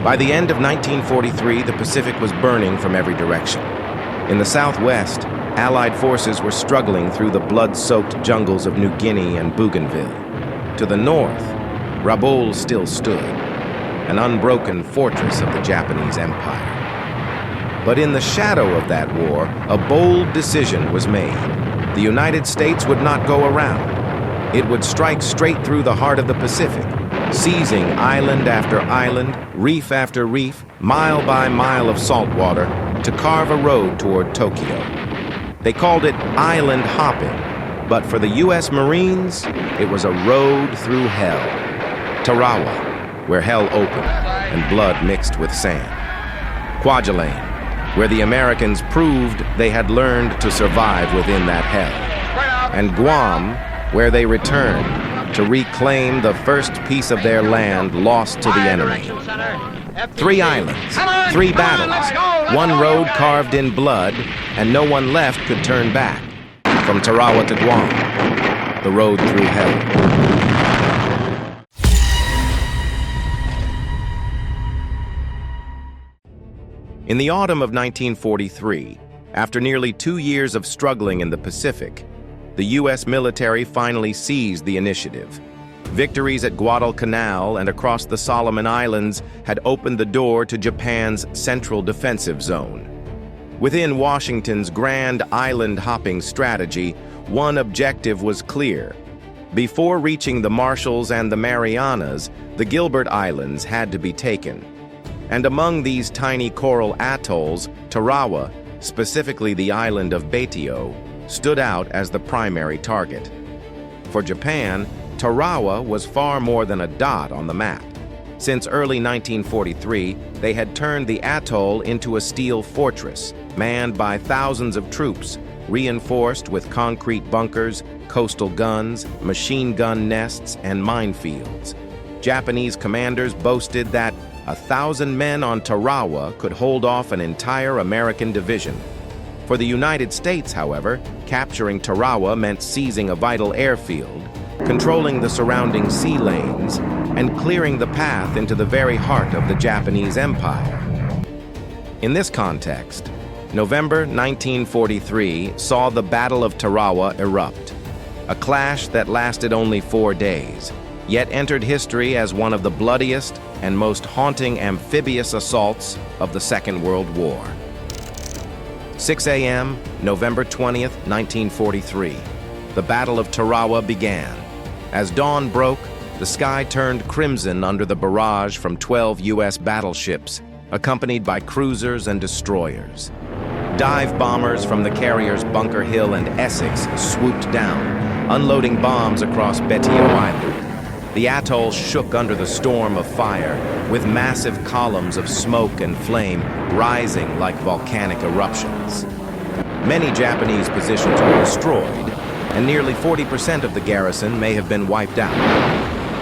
By the end of 1943, the Pacific was burning from every direction. In the southwest, Allied forces were struggling through the blood-soaked jungles of New Guinea and Bougainville. To the north, Rabaul still stood, an unbroken fortress of the Japanese Empire. But in the shadow of that war, a bold decision was made. The United States would not go around. It would strike straight through the heart of the Pacific, seizing island after island, reef after reef, mile by mile of saltwater, to carve a road toward Tokyo. They called it island hopping, but for the U.S. Marines, it was a road through hell. Tarawa, where hell opened and blood mixed with sand. Kwajalein, where the Americans proved they had learned to survive within that hell. And Guam, where they returned to reclaim the first piece of their land lost to the enemy. 3 islands, 3 battles, 1 road carved in blood, and no one left could turn back. From Tarawa to Guam, the road through hell. In the autumn of 1943, after nearly 2 years of struggling in the Pacific, the U.S. military finally seized the initiative. Victories at Guadalcanal and across the Solomon Islands had opened the door to Japan's central defensive zone. Within Washington's grand island-hopping strategy, one objective was clear. Before reaching the Marshalls and the Marianas, the Gilbert Islands had to be taken. And among these tiny coral atolls, Tarawa, specifically the island of Betio, stood out as the primary target. For Japan, Tarawa was far more than a dot on the map. Since early 1943, they had turned the atoll into a steel fortress, manned by thousands of troops, reinforced with concrete bunkers, coastal guns, machine gun nests, and minefields. Japanese commanders boasted that 1,000 men on Tarawa could hold off an entire American division. For the United States, however, capturing Tarawa meant seizing a vital airfield, controlling the surrounding sea lanes, and clearing the path into the very heart of the Japanese Empire. In this context, November 1943 saw the Battle of Tarawa erupt, a clash that lasted only 4 days, yet entered history as one of the bloodiest and most haunting amphibious assaults of the Second World War. 6 a.m., November 20th, 1943. The Battle of Tarawa began. As dawn broke, the sky turned crimson under the barrage from 12 U.S. battleships, accompanied by cruisers and destroyers. Dive bombers from the carriers Bunker Hill and Essex swooped down, unloading bombs across Betio Island. The atoll shook under the storm of fire, with massive columns of smoke and flame rising like volcanic eruptions. Many Japanese positions were destroyed, and nearly 40% of the garrison may have been wiped out.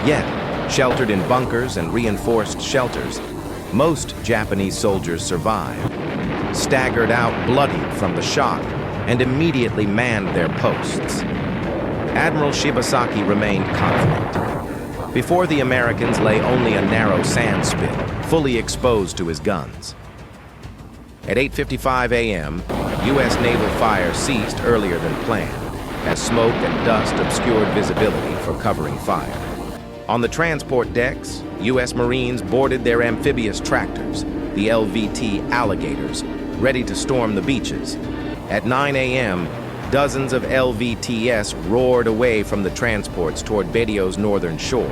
Yet, sheltered in bunkers and reinforced shelters, most Japanese soldiers survived, staggered out bloodied from the shock, and immediately manned their posts. Admiral Shibasaki remained confident. Before the Americans lay only a narrow sand spit, fully exposed to his guns. At 8:55 a.m., U.S. naval fire ceased earlier than planned, as smoke and dust obscured visibility for covering fire. On the transport decks, U.S. Marines boarded their amphibious tractors, the LVT Alligators, ready to storm the beaches. At 9 a.m., dozens of LVTs roared away from the transports toward Betio's northern shore.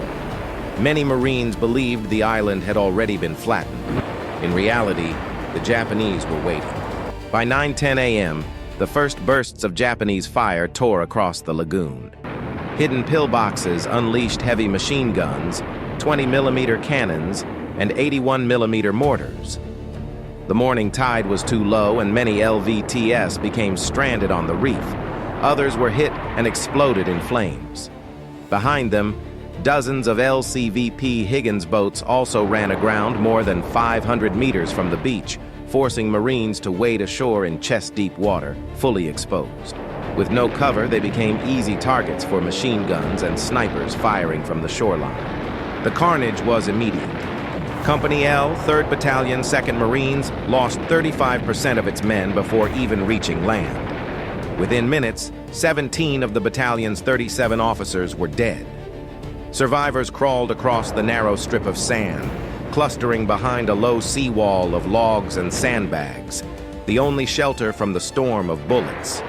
Many Marines believed the island had already been flattened. In reality, the Japanese were waiting. By 9:10 a.m., the first bursts of Japanese fire tore across the lagoon. Hidden pillboxes unleashed heavy machine guns, 20mm cannons, and 81mm mortars. The morning tide was too low and many LVTs became stranded on the reef. Others were hit and exploded in flames. Behind them, dozens of LCVP Higgins boats also ran aground more than 500 meters from the beach, forcing Marines to wade ashore in chest-deep water, fully exposed. With no cover, they became easy targets for machine guns and snipers firing from the shoreline. The carnage was immediate. Company L, 3rd Battalion, 2nd Marines, lost 35% of its men before even reaching land. Within minutes, 17 of the battalion's 37 officers were dead. Survivors crawled across the narrow strip of sand, clustering behind a low seawall of logs and sandbags, the only shelter from the storm of bullets.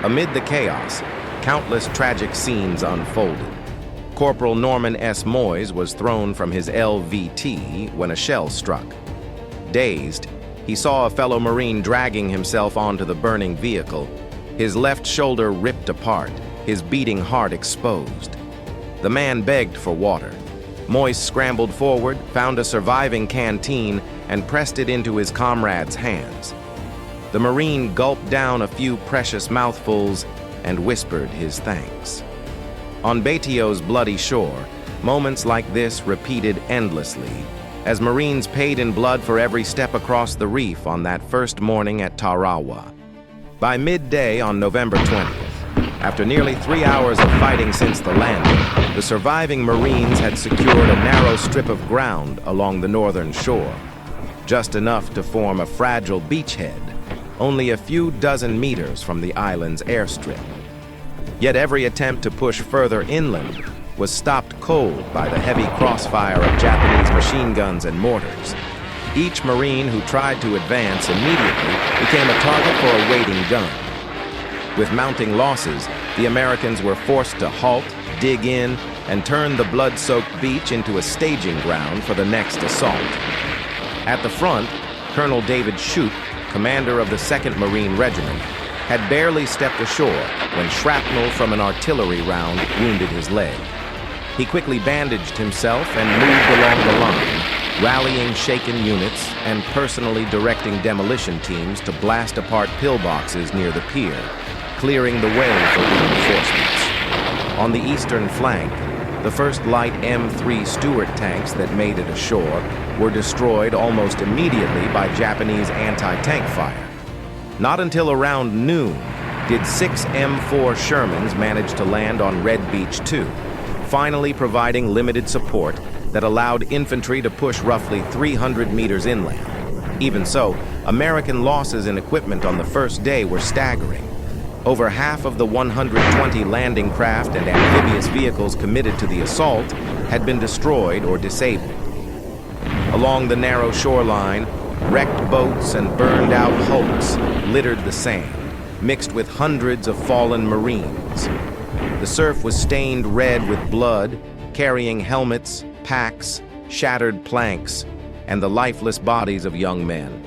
Amid the chaos, countless tragic scenes unfolded. Corporal Norman S. Moyes was thrown from his LVT when a shell struck. Dazed, he saw a fellow Marine dragging himself onto the burning vehicle, his left shoulder ripped apart, his beating heart exposed. The man begged for water. Moyes scrambled forward, found a surviving canteen, and pressed it into his comrade's hands. The Marine gulped down a few precious mouthfuls and whispered his thanks. On Betio's bloody shore, moments like this repeated endlessly, as Marines paid in blood for every step across the reef on that first morning at Tarawa. By midday on November 20th, after nearly 3 hours of fighting since the landing, the surviving Marines had secured a narrow strip of ground along the northern shore, just enough to form a fragile beachhead, only a few dozen meters from the island's airstrip. Yet every attempt to push further inland was stopped cold by the heavy crossfire of Japanese machine guns and mortars. Each Marine who tried to advance immediately became a target for a waiting gun. With mounting losses, the Americans were forced to halt, dig in, and turn the blood-soaked beach into a staging ground for the next assault. At the front, Colonel David Shoup, commander of the 2nd Marine Regiment, had barely stepped ashore when shrapnel from an artillery round wounded his leg. He quickly bandaged himself and moved along the line, rallying shaken units and personally directing demolition teams to blast apart pillboxes near the pier, clearing the way for reinforcements. On the eastern flank, the first light M3 Stuart tanks that made it ashore were destroyed almost immediately by Japanese anti-tank fire. Not until around noon did 6 M4 Shermans manage to land on Red Beach 2, finally providing limited support that allowed infantry to push roughly 300 meters inland. Even so, American losses in equipment on the first day were staggering. Over half of the 120 landing craft and amphibious vehicles committed to the assault had been destroyed or disabled. Along the narrow shoreline, wrecked boats and burned-out hulks littered the sand, mixed with hundreds of fallen Marines. The surf was stained red with blood, carrying helmets, packs, shattered planks, and the lifeless bodies of young men.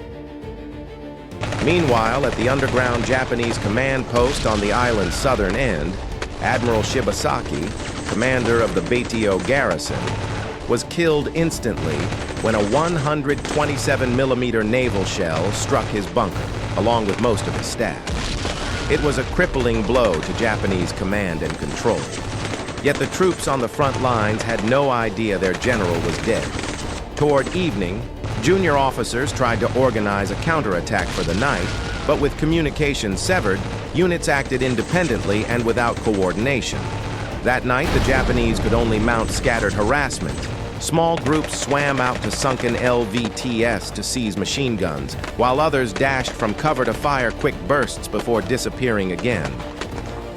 Meanwhile, at the underground Japanese command post on the island's southern end, Admiral Shibasaki, commander of the Betio garrison, was killed instantly when a 127mm naval shell struck his bunker, along with most of his staff. It was a crippling blow to Japanese command and control. Yet the troops on the front lines had no idea their general was dead. Toward evening, junior officers tried to organize a counterattack for the night, but with communication severed, units acted independently and without coordination. That night, the Japanese could only mount scattered harassment. Small groups swam out to sunken LVTS to seize machine guns, while others dashed from cover to fire quick bursts before disappearing again.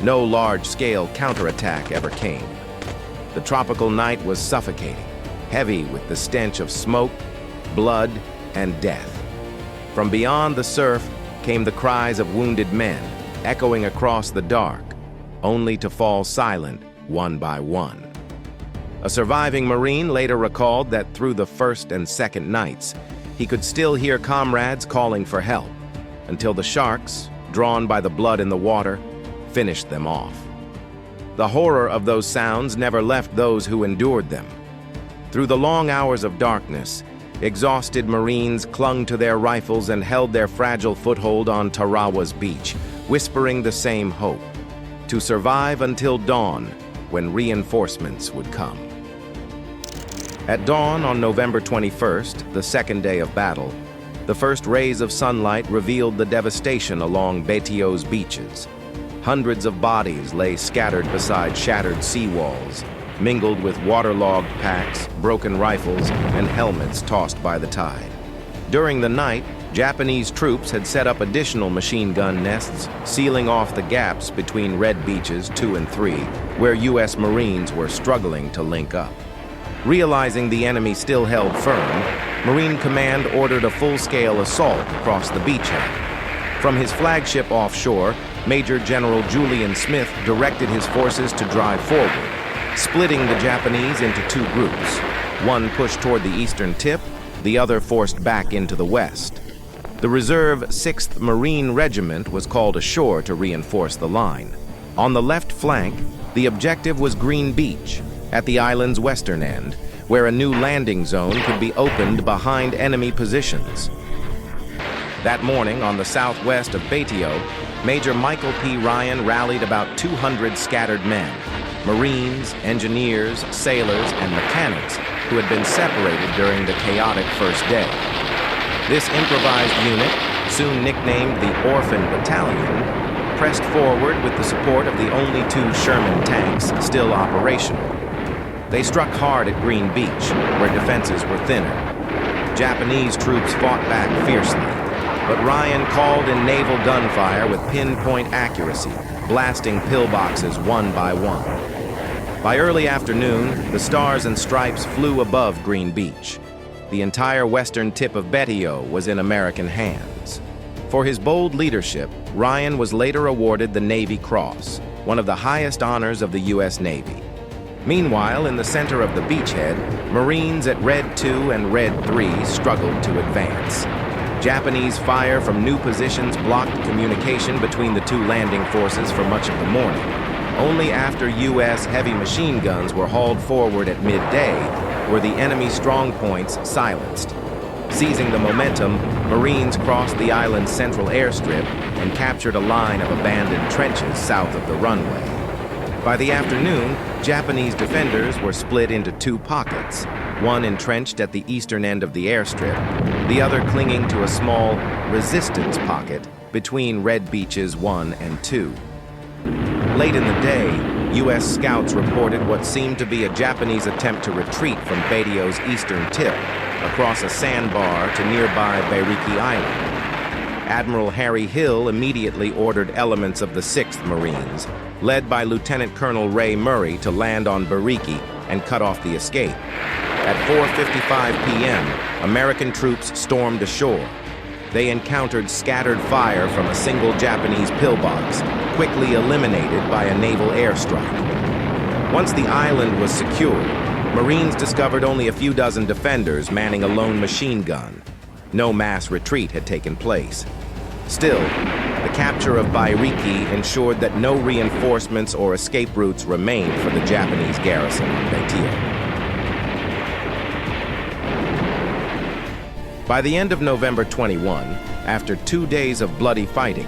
No large-scale counterattack ever came. The tropical night was suffocating, heavy with the stench of smoke, blood, and death. From beyond the surf came the cries of wounded men, echoing across the dark, only to fall silent one by one. A surviving Marine later recalled that through the first and second nights, he could still hear comrades calling for help, until the sharks, drawn by the blood in the water, finished them off. The horror of those sounds never left those who endured them. Through the long hours of darkness, exhausted Marines clung to their rifles and held their fragile foothold on Tarawa's beach, whispering the same hope: to survive until dawn, when reinforcements would come. At dawn on November 21st, the second day of battle, the first rays of sunlight revealed the devastation along Betio's beaches. Hundreds of bodies lay scattered beside shattered seawalls, mingled with waterlogged packs, broken rifles, and helmets tossed by the tide. During the night, Japanese troops had set up additional machine gun nests, sealing off the gaps between Red Beaches 2 and 3, where U.S. Marines were struggling to link up. Realizing the enemy still held firm, Marine Command ordered a full-scale assault across the beachhead. From his flagship offshore, Major General Julian Smith directed his forces to drive forward, splitting the Japanese into two groups. One pushed toward the eastern tip, the other forced back into the west. The reserve 6th Marine Regiment was called ashore to reinforce the line. On the left flank, the objective was Green Beach, at the island's western end, where a new landing zone could be opened behind enemy positions. That morning, on the southwest of Betio, Major Michael P. Ryan rallied about 200 scattered men, Marines, engineers, sailors, and mechanics who had been separated during the chaotic first day. This improvised unit, soon nicknamed the Orphan Battalion, pressed forward with the support of the only 2 Sherman tanks still operational. They struck hard at Green Beach, where defenses were thinner. Japanese troops fought back fiercely, but Ryan called in naval gunfire with pinpoint accuracy, blasting pillboxes one by one. By early afternoon, the Stars and Stripes flew above Green Beach. The entire western tip of Betio was in American hands. For his bold leadership, Ryan was later awarded the Navy Cross, one of the highest honors of the U.S. Navy. Meanwhile, in the center of the beachhead, Marines at Red 2 and Red 3 struggled to advance. Japanese fire from new positions blocked communication between the 2 landing forces for much of the morning. Only after U.S. heavy machine guns were hauled forward at midday were the enemy strong points silenced. Seizing the momentum, Marines crossed the island's central airstrip and captured a line of abandoned trenches south of the runway. By the afternoon, Japanese defenders were split into 2 pockets, one entrenched at the eastern end of the airstrip, the other clinging to a small resistance pocket between Red Beaches 1 and 2. Late in the day, U.S. scouts reported what seemed to be a Japanese attempt to retreat from Betio's eastern tip across a sandbar to nearby Bairiki Island. Admiral Harry Hill immediately ordered elements of the 6th Marines, led by Lieutenant Colonel Ray Murray, to land on Bairiki and cut off the escape. At 4:55 p.m., American troops stormed ashore. They encountered scattered fire from a single Japanese pillbox, quickly eliminated by a naval airstrike. Once the island was secured, Marines discovered only a few dozen defenders manning a lone machine gun. No mass retreat had taken place. Still, the capture of Bairiki ensured that no reinforcements or escape routes remained for the Japanese garrison on Betio. By the end of November 21, after 2 days of bloody fighting,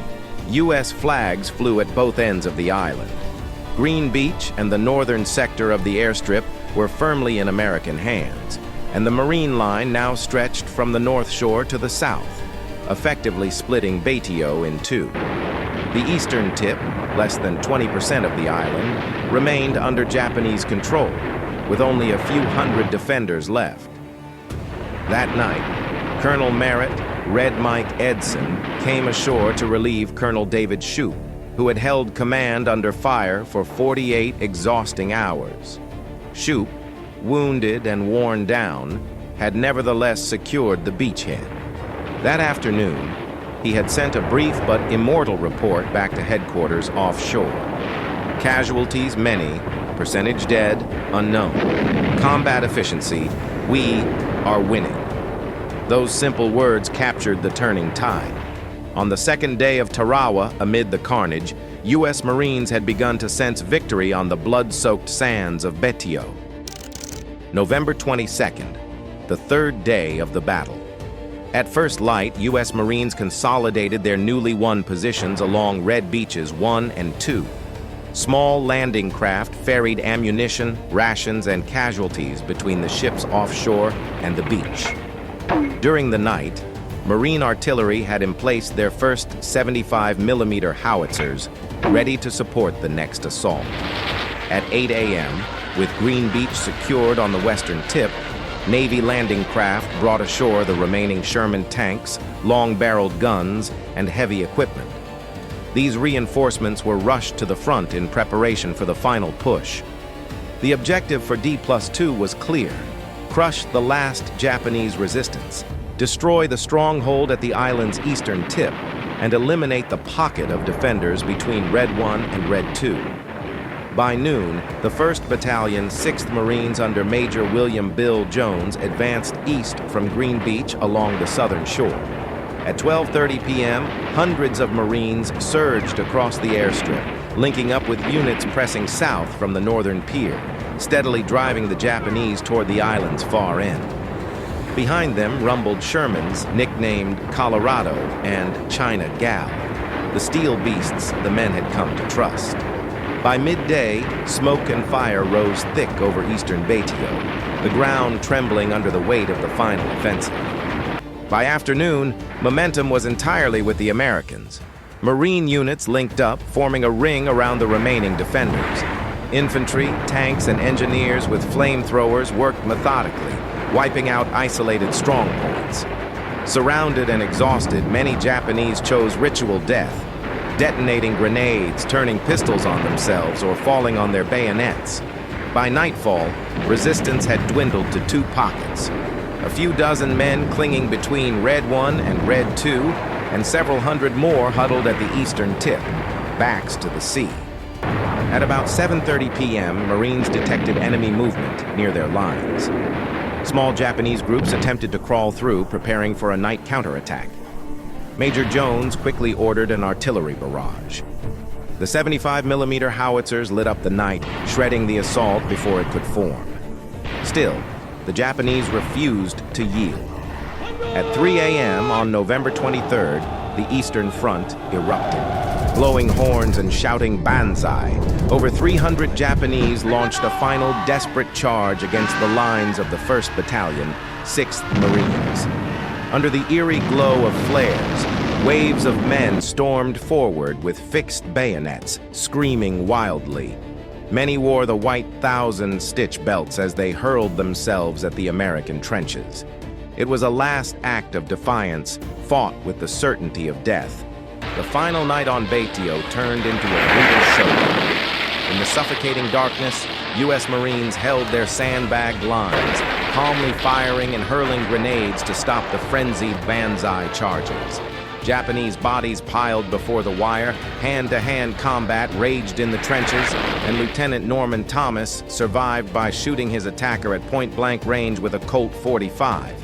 U.S. flags flew at both ends of the island. Green Beach and the northern sector of the airstrip were firmly in American hands, and the Marine line now stretched from the north shore to the south, effectively splitting Betio in 2. The eastern tip, less than 20% of the island, remained under Japanese control, with only a few hundred defenders left. That night, Colonel Merritt, Red Mike Edson, came ashore to relieve Colonel David Shoup, who had held command under fire for 48 exhausting hours. Shoup, wounded and worn down, had nevertheless secured the beachhead. That afternoon, he had sent a brief but immortal report back to headquarters offshore. Casualties many, percentage dead unknown. Combat efficiency, we are winning. Those simple words captured the turning tide. On the second day of Tarawa, amid the carnage, U.S. Marines had begun to sense victory on the blood-soaked sands of Betio. November 22nd, the 3rd day of the battle. At first light, U.S. Marines consolidated their newly won positions along Red Beaches 1 and 2. Small landing craft ferried ammunition, rations, and casualties between the ships offshore and the beach. During the night, Marine artillery had emplaced their first 75mm howitzers, ready to support the next assault. At 8 a.m., With Green Beach secured on the western tip, Navy landing craft brought ashore the remaining Sherman tanks, long-barreled guns, and heavy equipment. These reinforcements were rushed to the front in preparation for the final push. The objective for D+2 was clear: crush the last Japanese resistance, destroy the stronghold at the island's eastern tip, and eliminate the pocket of defenders between Red 1 and Red 2. By noon, the 1st Battalion, 6th Marines under Major William Bill Jones advanced east from Green Beach along the southern shore. At 12:30 p.m., hundreds of Marines surged across the airstrip, linking up with units pressing south from the northern pier, steadily driving the Japanese toward the island's far end. Behind them rumbled Shermans nicknamed Colorado and China Gal, the steel beasts the men had come to trust. By midday, smoke and fire rose thick over eastern Baitio, the ground trembling under the weight of the final offensive. By afternoon, momentum was entirely with the Americans. Marine units linked up, forming a ring around the remaining defenders. Infantry, tanks, and engineers with flamethrowers worked methodically, wiping out isolated strongpoints. Surrounded and exhausted, many Japanese chose ritual death, detonating grenades, turning pistols on themselves, or falling on their bayonets. By nightfall, resistance had dwindled to 2 pockets. A few dozen men clinging between Red 1 and Red 2, and several hundred more huddled at the eastern tip, backs to the sea. At about 7:30 p.m., Marines detected enemy movement near their lines. Small Japanese groups attempted to crawl through, preparing for a night counterattack. Major Jones quickly ordered an artillery barrage. The 75mm howitzers lit up the night, shredding the assault before it could form. Still, the Japanese refused to yield. At 3 a.m. on November 23rd, the Eastern Front erupted. Blowing horns and shouting Banzai, over 300 Japanese launched a final desperate charge against the lines of the 1st Battalion, 6th Marines. Under the eerie glow of flares, waves of men stormed forward with fixed bayonets, screaming wildly. Many wore the white 1,000-stitch belts as they hurled themselves at the American trenches. It was a last act of defiance, fought with the certainty of death. The final night on Baitio turned into a brutal showdown. In the suffocating darkness, U.S. Marines held their sandbagged lines, calmly firing and hurling grenades to stop the frenzied Banzai charges. Japanese bodies piled before the wire, hand-to-hand combat raged in the trenches, and Lieutenant Norman Thomas survived by shooting his attacker at point-blank range with a Colt 45.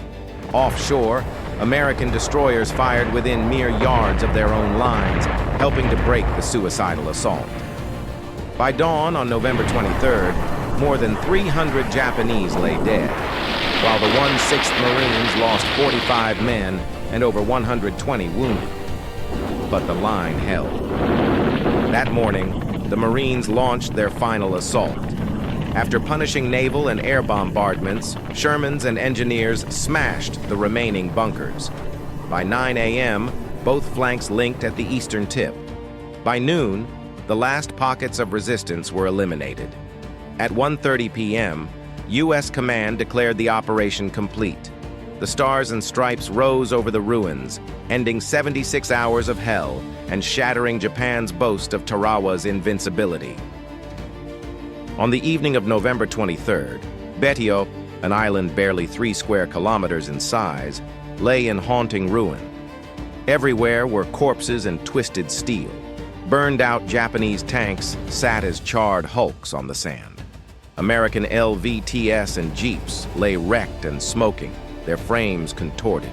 Offshore, American destroyers fired within mere yards of their own lines, helping to break the suicidal assault. By dawn on November 23rd, more than 300 Japanese lay dead, while the 1/6th Marines lost 45 men and over 120 wounded. But the line held. That morning, the Marines launched their final assault. After punishing naval and air bombardments, Shermans and engineers smashed the remaining bunkers. By 9 a.m., both flanks linked at the eastern tip. By noon, the last pockets of resistance were eliminated. At 1:30 p.m., U.S. Command declared the operation complete. The Stars and Stripes rose over the ruins, ending 76 hours of hell and shattering Japan's boast of Tarawa's invincibility. On the evening of November 23rd, Baitio, an island barely 3 square kilometers in size, lay in haunting ruin. Everywhere were corpses and twisted steel. Burned-out Japanese tanks sat as charred hulks on the sand. American LVTS and jeeps lay wrecked and smoking, their frames contorted.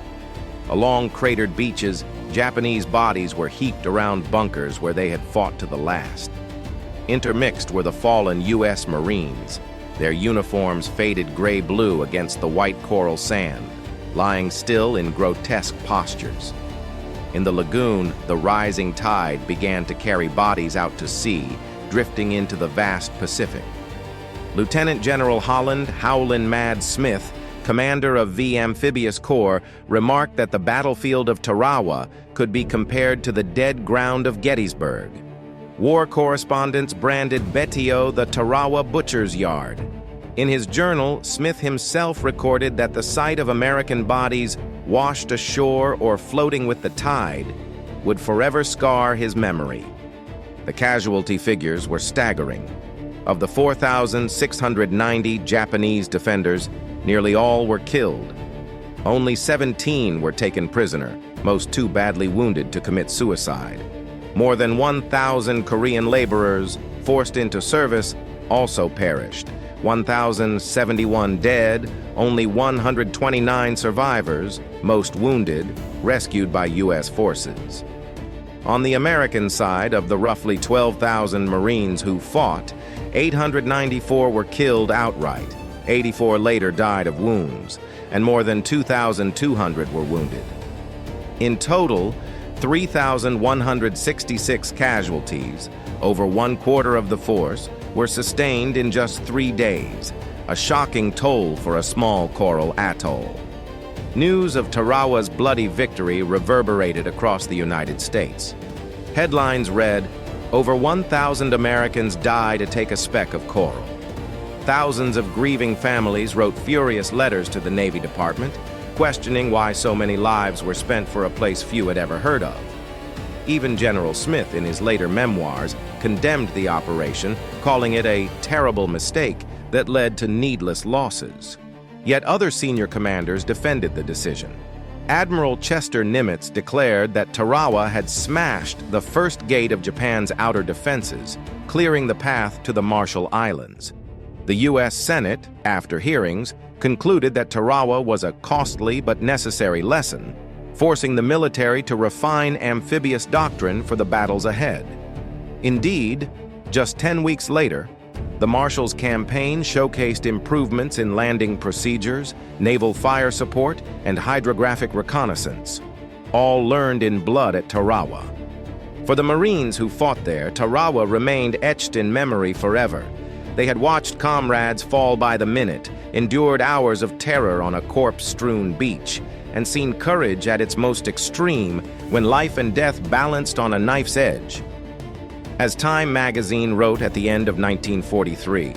Along cratered beaches, Japanese bodies were heaped around bunkers where they had fought to the last. Intermixed were the fallen U.S. Marines, their uniforms faded gray-blue against the white coral sand, lying still in grotesque postures. In the lagoon, the rising tide began to carry bodies out to sea, drifting into the vast Pacific. Lieutenant General Holland Howlin' Mad Smith, commander of V Amphibious Corps, remarked that the battlefield of Tarawa could be compared to the dead ground of Gettysburg. War correspondents branded Betio the Tarawa butcher's yard. In his journal, Smith himself recorded that the sight of American bodies washed ashore or floating with the tide would forever scar his memory. The casualty figures were staggering. Of the 4,690 Japanese defenders, nearly all were killed. Only 17 were taken prisoner, most too badly wounded to commit suicide. More than 1,000 Korean laborers forced into service also perished. 1,071 dead, only 129 survivors, most wounded, rescued by U.S. forces. On the American side of the roughly 12,000 Marines who fought, 894 were killed outright, 84 later died of wounds, and more than 2,200 were wounded. In total, 3,166 casualties, over 1/4 of the force, were sustained in just 3 days, a shocking toll for a small coral atoll. News of Tarawa's bloody victory reverberated across the United States. Headlines read, "Over 1,000 Americans die to take a speck of coral." Thousands of grieving families wrote furious letters to the Navy Department, questioning why so many lives were spent for a place few had ever heard of. Even General Smith, in his later memoirs, condemned the operation, calling it a terrible mistake that led to needless losses. Yet other senior commanders defended the decision. Admiral Chester Nimitz declared that Tarawa had smashed the first gate of Japan's outer defenses, clearing the path to the Marshall Islands. The U.S. Senate, after hearings, concluded that Tarawa was a costly but necessary lesson, forcing the military to refine amphibious doctrine for the battles ahead. Indeed, just 10 weeks later, the Marshall's campaign showcased improvements in landing procedures, naval fire support, and hydrographic reconnaissance, all learned in blood at Tarawa. For the Marines who fought there, Tarawa remained etched in memory forever. They had watched comrades fall by the minute, endured hours of terror on a corpse-strewn beach, and seen courage at its most extreme when life and death balanced on a knife's edge. As Time magazine wrote at the end of 1943,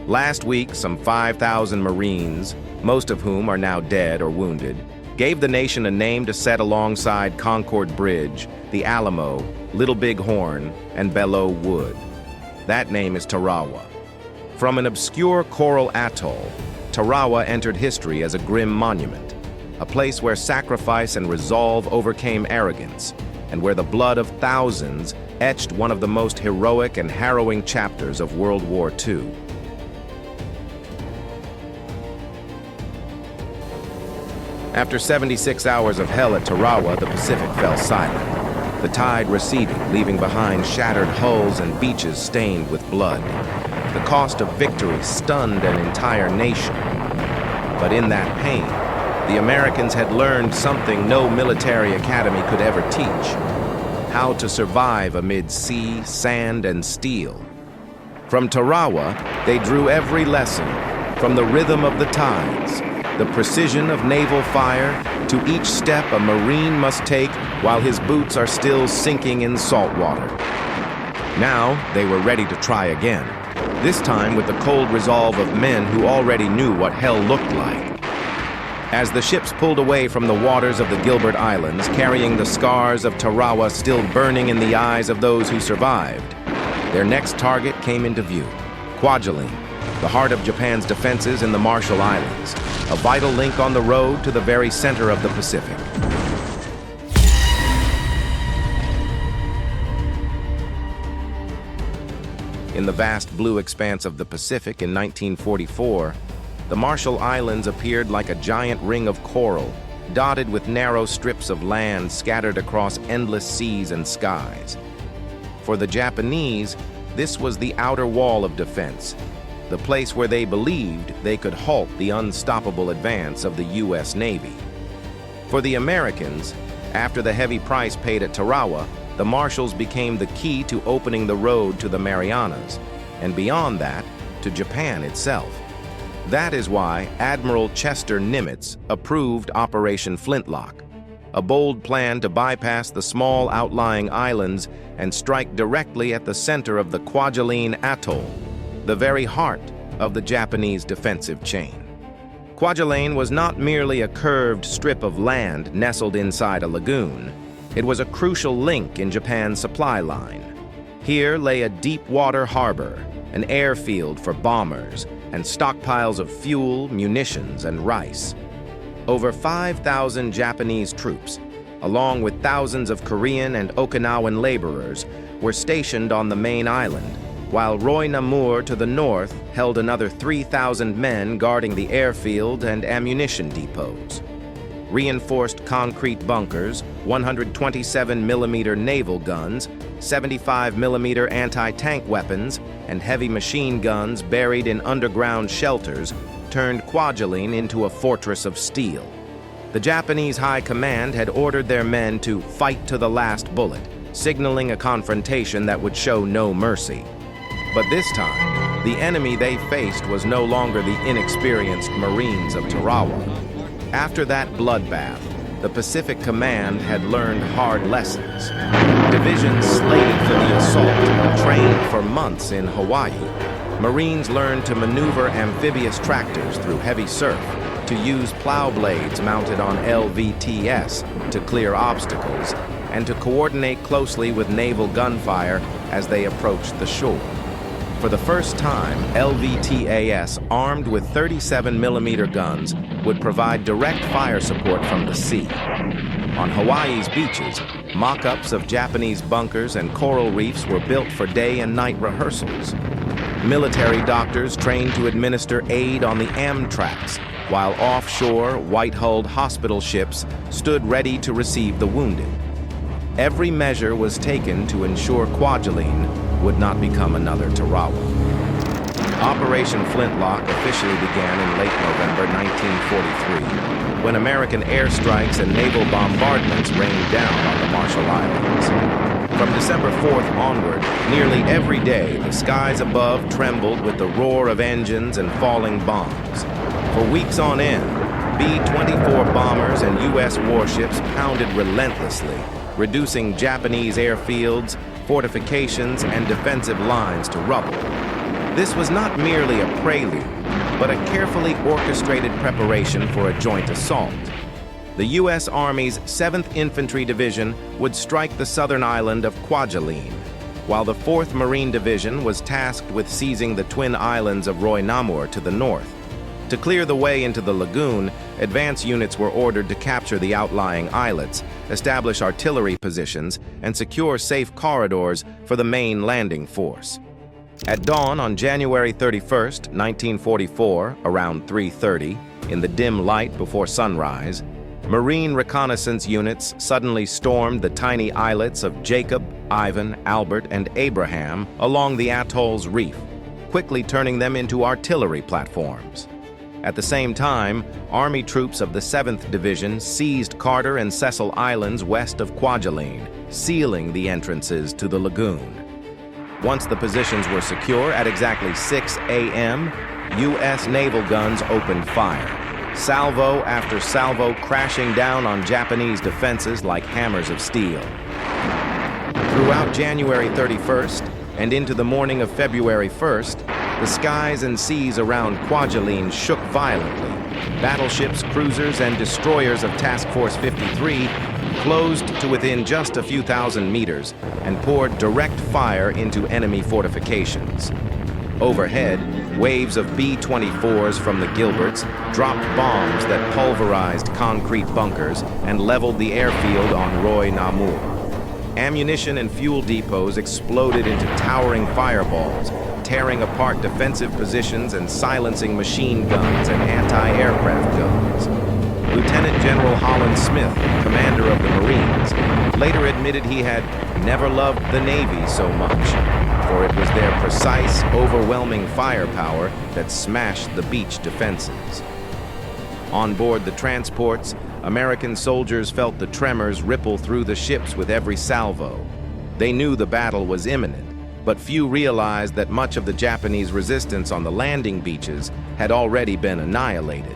"Last week, some 5,000 Marines, most of whom are now dead or wounded, gave the nation a name to set alongside Concord Bridge, the Alamo, Little Big Horn, and Belleau Wood. That name is Tarawa." From an obscure coral atoll, Tarawa entered history as a grim monument, a place where sacrifice and resolve overcame arrogance, and where the blood of thousands etched one of the most heroic and harrowing chapters of World War II. After 76 hours of hell at Tarawa, the Pacific fell silent, the tide receding, leaving behind shattered hulls and beaches stained with blood. The cost of victory stunned an entire nation. But in that pain, the Americans had learned something no military academy could ever teach: how to survive amid sea, sand, and steel. From Tarawa, they drew every lesson, from the rhythm of the tides, the precision of naval fire, to each step a Marine must take while his boots are still sinking in salt water. Now, they were ready to try again, this time with the cold resolve of men who already knew what hell looked like. As the ships pulled away from the waters of the Gilbert Islands, carrying the scars of Tarawa still burning in the eyes of those who survived, their next target came into view: Kwajalein, the heart of Japan's defenses in the Marshall Islands, a vital link on the road to the very center of the Pacific. In the vast blue expanse of the Pacific in 1944, the Marshall Islands appeared like a giant ring of coral, dotted with narrow strips of land scattered across endless seas and skies. For the Japanese, this was the outer wall of defense, the place where they believed they could halt the unstoppable advance of the U.S. Navy. For the Americans, after the heavy price paid at Tarawa, the Marshalls became the key to opening the road to the Marianas, and beyond that, to Japan itself. That is why Admiral Chester Nimitz approved Operation Flintlock. a bold plan to bypass the small outlying islands and strike directly at the center of the Kwajalein atoll, the very heart of the Japanese defensive chain. Kwajalein was not merely a curved strip of land nestled inside a lagoon. It was a crucial link in Japan's supply line. Here lay a deep-water harbor, an airfield for bombers, and stockpiles of fuel, munitions, and rice. Over 5,000 Japanese troops, along with thousands of Korean and Okinawan laborers, were stationed on the main island, while Roi-Namur to the north held another 3,000 men guarding the airfield and ammunition depots. Reinforced concrete bunkers, 127mm naval guns, 75mm anti-tank weapons, and heavy machine guns buried in underground shelters turned Kwajalein into a fortress of steel. The Japanese High Command had ordered their men to fight to the last bullet, signaling a confrontation that would show no mercy. But this time, the enemy they faced was no longer the inexperienced Marines of Tarawa. After that bloodbath, the Pacific Command had learned hard lessons. Divisions slated for the assault trained for months in Hawaii. Marines learned to maneuver amphibious tractors through heavy surf, to use plow blades mounted on LVTs to clear obstacles, and to coordinate closely with naval gunfire as they approached the shore. For the first time, LVTAS, armed with 37mm guns, would provide direct fire support from the sea. On Hawaii's beaches, mock-ups of Japanese bunkers and coral reefs were built for day and night rehearsals. Military doctors trained to administer aid on the Amtraks, while offshore, white-hulled hospital ships stood ready to receive the wounded. Every measure was taken to ensure Kwajalein would not become another Tarawa. Operation Flintlock officially began in late November 1943, when American airstrikes and naval bombardments rained down on the Marshall Islands. From December 4th onward, nearly every day, the skies above trembled with the roar of engines and falling bombs. For weeks on end, B-24 bombers and U.S. warships pounded relentlessly, reducing Japanese airfields, fortifications, and defensive lines to rubble. This was not merely a prelude, but a carefully orchestrated preparation for a joint assault. The U.S. Army's 7th Infantry Division would strike the southern island of Kwajalein, while the 4th Marine Division was tasked with seizing the twin islands of Roi-Namur to the north. To clear the way into the lagoon, advance units were ordered to capture the outlying islets, establish artillery positions, and secure safe corridors for the main landing force. At dawn on January 31st, 1944, around 3:30, in the dim light before sunrise, Marine reconnaissance units suddenly stormed the tiny islets of Jacob, Ivan, Albert, and Abraham along the atoll's reef, quickly turning them into artillery platforms. At the same time, Army troops of the 7th Division seized Carter and Cecil Islands west of Kwajalein, sealing the entrances to the lagoon. Once the positions were secure, at exactly 6 a.m., U.S. naval guns opened fire, salvo after salvo crashing down on Japanese defenses like hammers of steel. Throughout January 31st and into the morning of February 1st, the skies and seas around Kwajalein shook violently. Battleships, cruisers, and destroyers of Task Force 53 closed to within just a few thousand meters and poured direct fire into enemy fortifications. Overhead, waves of B-24s from the Gilberts dropped bombs that pulverized concrete bunkers and leveled the airfield on Roi-Namur. Ammunition and fuel depots exploded into towering fireballs, tearing apart defensive positions and silencing machine guns and anti-aircraft guns. Lieutenant General Holland Smith, commander of the Marines, later admitted he had never loved the Navy so much, for it was their precise, overwhelming firepower that smashed the beach defenses. On board the transports, American soldiers felt the tremors ripple through the ships with every salvo. They knew the battle was imminent, but few realized that much of the Japanese resistance on the landing beaches had already been annihilated.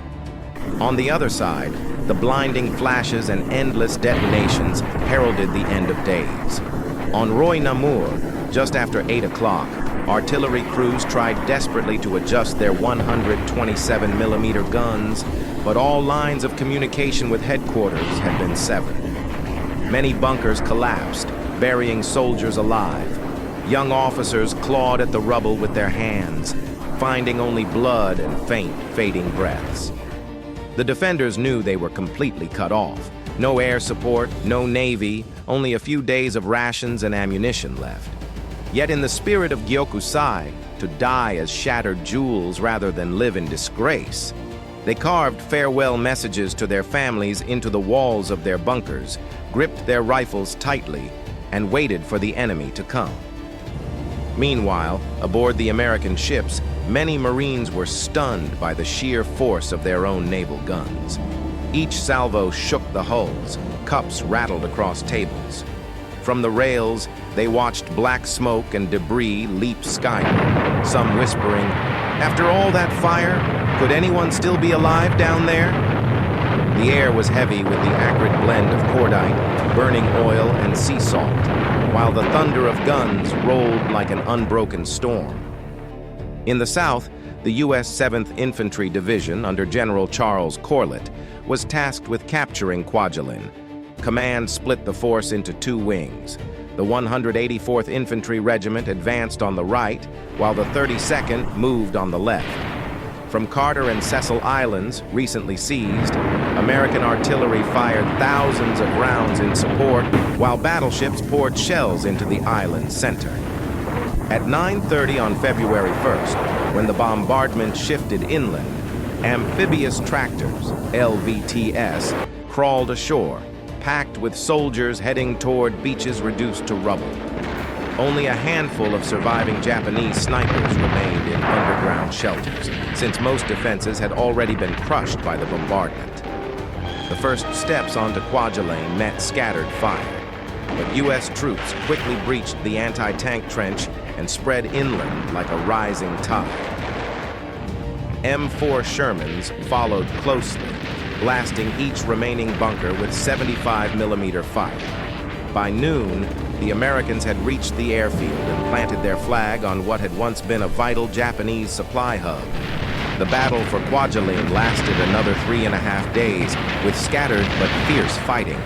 On the other side, The blinding flashes and endless detonations heralded the end of days. On Roi-Namur, just after 8 o'clock, artillery crews tried desperately to adjust their 127mm guns, but all lines of communication with headquarters had been severed. Many bunkers collapsed, burying soldiers alive. Young officers clawed at the rubble with their hands, finding only blood and faint, fading breaths. The defenders knew they were completely cut off. No air support, no navy, only a few days of rations and ammunition left. Yet in the spirit of Gyokusai, to die as shattered jewels rather than live in disgrace, they carved farewell messages to their families into the walls of their bunkers, gripped their rifles tightly, and waited for the enemy to come. Meanwhile, aboard the American ships, many Marines were stunned by the sheer force of their own naval guns. Each salvo shook the hulls, cups rattled across tables. From the rails, they watched black smoke and debris leap skyward, some whispering, "After all that fire, could anyone still be alive down there?" The air was heavy with the acrid blend of cordite, burning oil, and sea salt, while the thunder of guns rolled like an unbroken storm. In the south, the U.S. 7th Infantry Division under General Charles Corlett was tasked with capturing Kwajalein. Command split the force into two wings. The 184th Infantry Regiment advanced on the right, while the 32nd moved on the left. From Carter and Cecil Islands, recently seized, American artillery fired thousands of rounds in support, while battleships poured shells into the island's center. At 9:30 on February 1st, when the bombardment shifted inland, amphibious tractors, LVTS, crawled ashore, packed with soldiers heading toward beaches reduced to rubble. Only a handful of surviving Japanese snipers remained in underground shelters, since most defenses had already been crushed by the bombardment. The first steps onto Kwajalein met scattered fire, but U.S. troops quickly breached the anti-tank trench and spread inland like a rising tide. M4 Shermans followed closely, blasting each remaining bunker with 75mm fire. By noon, the Americans had reached the airfield and planted their flag on what had once been a vital Japanese supply hub. The battle for Kwajalein lasted another 3.5 days, with scattered but fierce fighting.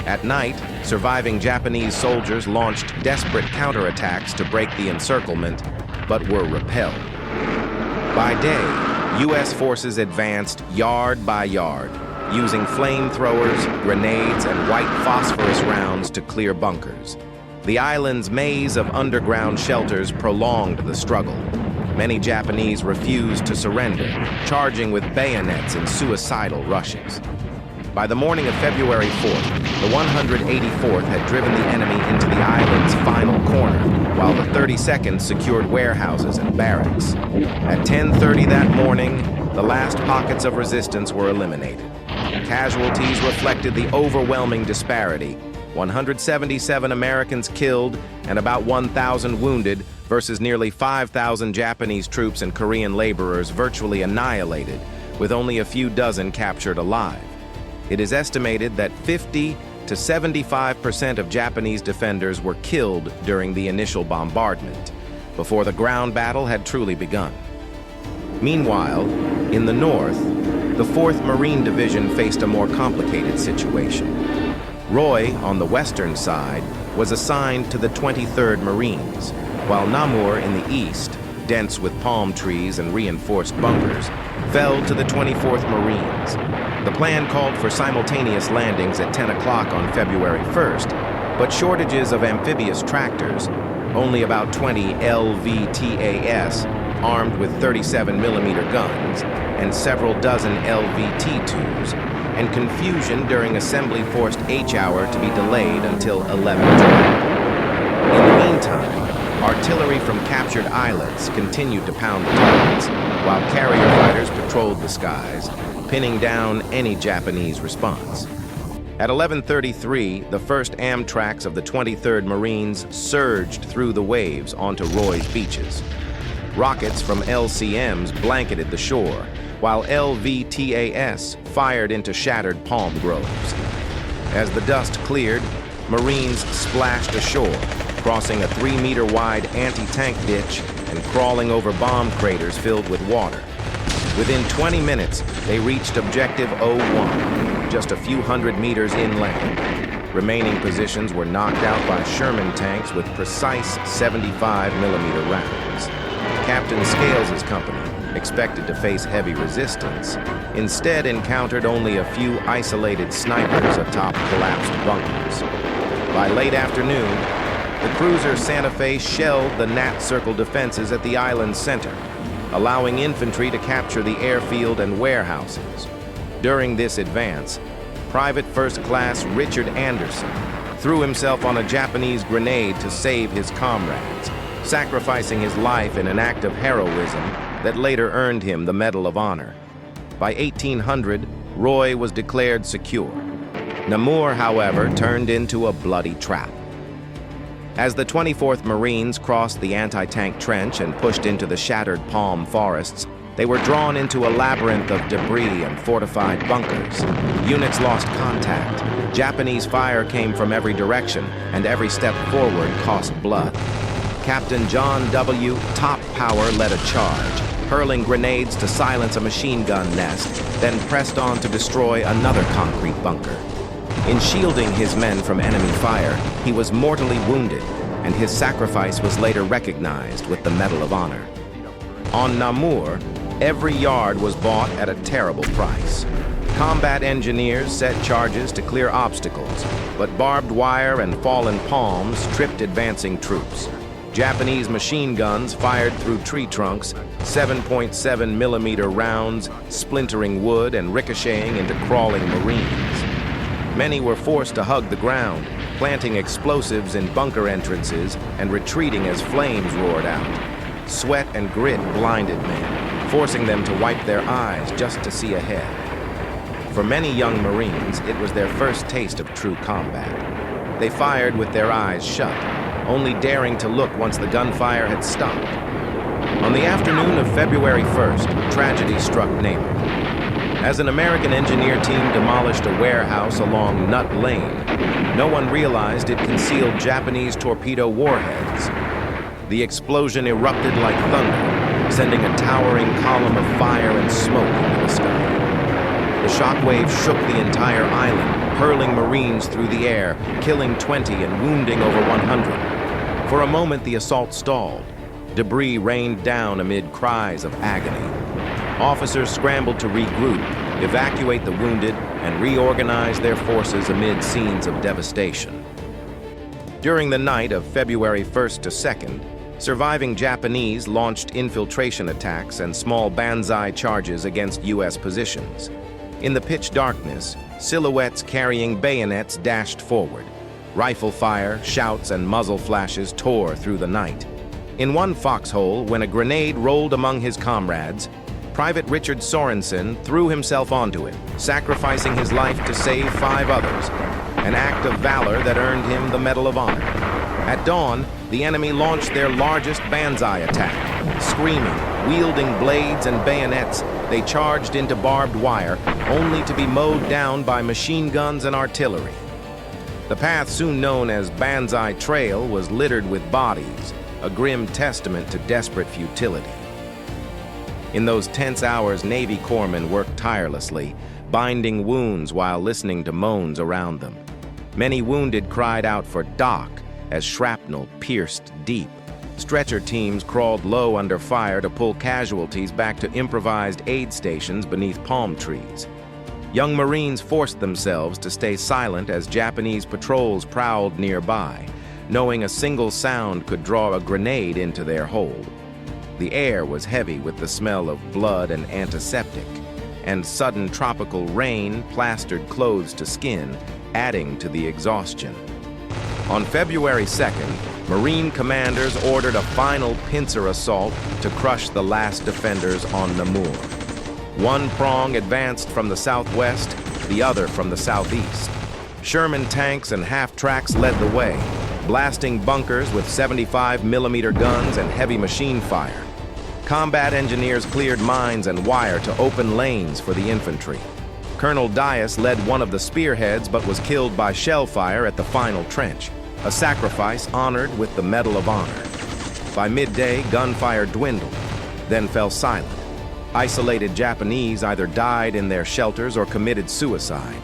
At night, surviving Japanese soldiers launched desperate counterattacks to break the encirclement, but were repelled. By day, U.S. forces advanced yard by yard, using flamethrowers, grenades, and white phosphorus rounds to clear bunkers. The island's maze of underground shelters prolonged the struggle. Many Japanese refused to surrender, charging with bayonets in suicidal rushes. By the morning of February 4th, the 184th had driven the enemy into the island's final corner, while the 32nd secured warehouses and barracks. At 10:30 that morning, the last pockets of resistance were eliminated. Casualties reflected the overwhelming disparity: 177 Americans killed and about 1,000 wounded versus nearly 5,000 Japanese troops and Korean laborers virtually annihilated, with only a few dozen captured alive. It is estimated that 50 to 75% of Japanese defenders were killed during the initial bombardment, before the ground battle had truly begun. Meanwhile, in the north, the 4th Marine Division faced a more complicated situation. Roy, on the western side, was assigned to the 23rd Marines, while Namur in the east, dense with palm trees and reinforced bunkers, fell to the 24th Marines. The plan called for simultaneous landings at 10 o'clock on February 1st, but shortages of amphibious tractors, only about 20 LVTAS, armed with 37mm guns, and several dozen LVT2s, and confusion during assembly forced H-hour to be delayed until 11:20. In the meantime, artillery from captured islets continued to pound the targets, while carrier fighters patrolled the skies, pinning down any Japanese response. At 11:33, the first Amtraks of the 23rd Marines surged through the waves onto Roy's beaches. Rockets from LCMs blanketed the shore, while LVTAS fired into shattered palm groves. As the dust cleared, Marines splashed ashore, crossing a 3-meter-wide anti-tank ditch and crawling over bomb craters filled with water. Within 20 minutes, they reached Objective 01, just a few hundred meters inland. Remaining positions were knocked out by Sherman tanks with precise 75mm rounds. Captain Scales's company, expected to face heavy resistance, instead encountered only a few isolated snipers atop collapsed bunkers. By late afternoon, the cruiser Santa Fe shelled the Nat Circle defenses at the island's center, allowing infantry to capture the airfield and warehouses. During this advance, Private First Class Richard Anderson threw himself on a Japanese grenade to save his comrades, sacrificing his life in an act of heroism that later earned him the Medal of Honor. By 1800, Roy was declared secure. Namur, however, turned into a bloody trap. As the 24th Marines crossed the anti-tank trench and pushed into the shattered palm forests, they were drawn into a labyrinth of debris and fortified bunkers. Units lost contact. Japanese fire came from every direction, and every step forward cost blood. Captain John W. Top Power led a charge, hurling grenades to silence a machine gun nest, then pressed on to destroy another concrete bunker. In shielding his men from enemy fire, he was mortally wounded, and his sacrifice was later recognized with the Medal of Honor. On Namur, every yard was bought at a terrible price. Combat engineers set charges to clear obstacles, but barbed wire and fallen palms tripped advancing troops. Japanese machine guns fired through tree trunks, 7.7mm rounds splintering wood and ricocheting into crawling Marines. Many were forced to hug the ground, planting explosives in bunker entrances and retreating as flames roared out. Sweat and grit blinded men, forcing them to wipe their eyes just to see ahead. For many young Marines, it was their first taste of true combat. They fired with their eyes shut, only daring to look once the gunfire had stopped. On the afternoon of February 1st, tragedy struck Nameless. As an American engineer team demolished a warehouse along Nut Lane, no one realized it concealed Japanese torpedo warheads. The explosion erupted like thunder, sending a towering column of fire and smoke into the sky. The shockwave shook the entire island, hurling Marines through the air, killing 20 and wounding over 100. For a moment, the assault stalled. Debris rained down amid cries of agony. Officers scrambled to regroup, evacuate the wounded, and reorganize their forces amid scenes of devastation. During the night of February 1st to 2nd, surviving Japanese launched infiltration attacks and small banzai charges against U.S. positions. In the pitch darkness, silhouettes carrying bayonets dashed forward. Rifle fire, shouts, and muzzle flashes tore through the night. In one foxhole, when a grenade rolled among his comrades, Private Richard Sorensen threw himself onto it, sacrificing his life to save 5 others, an act of valor that earned him the Medal of Honor. At dawn, the enemy launched their largest banzai attack. Screaming, wielding blades and bayonets, they charged into barbed wire, only to be mowed down by machine guns and artillery. The path soon known as Banzai Trail was littered with bodies, a grim testament to desperate futility. In those tense hours, Navy corpsmen worked tirelessly, binding wounds while listening to moans around them. Many wounded cried out for "Doc" as shrapnel pierced deep. Stretcher teams crawled low under fire to pull casualties back to improvised aid stations beneath palm trees. Young Marines forced themselves to stay silent as Japanese patrols prowled nearby, knowing a single sound could draw a grenade into their hold. The air was heavy with the smell of blood and antiseptic, and sudden tropical rain plastered clothes to skin, adding to the exhaustion. On February 2nd, Marine commanders ordered a final pincer assault to crush the last defenders on Namur. One prong advanced from the southwest, the other from the southeast. Sherman tanks and half-tracks led the way, blasting bunkers with 75mm guns and heavy machine fire. Combat engineers cleared mines and wire to open lanes for the infantry. Colonel Dias led one of the spearheads but was killed by shell fire at the final trench, a sacrifice honored with the Medal of Honor. By midday, gunfire dwindled, then fell silent. Isolated Japanese either died in their shelters or committed suicide.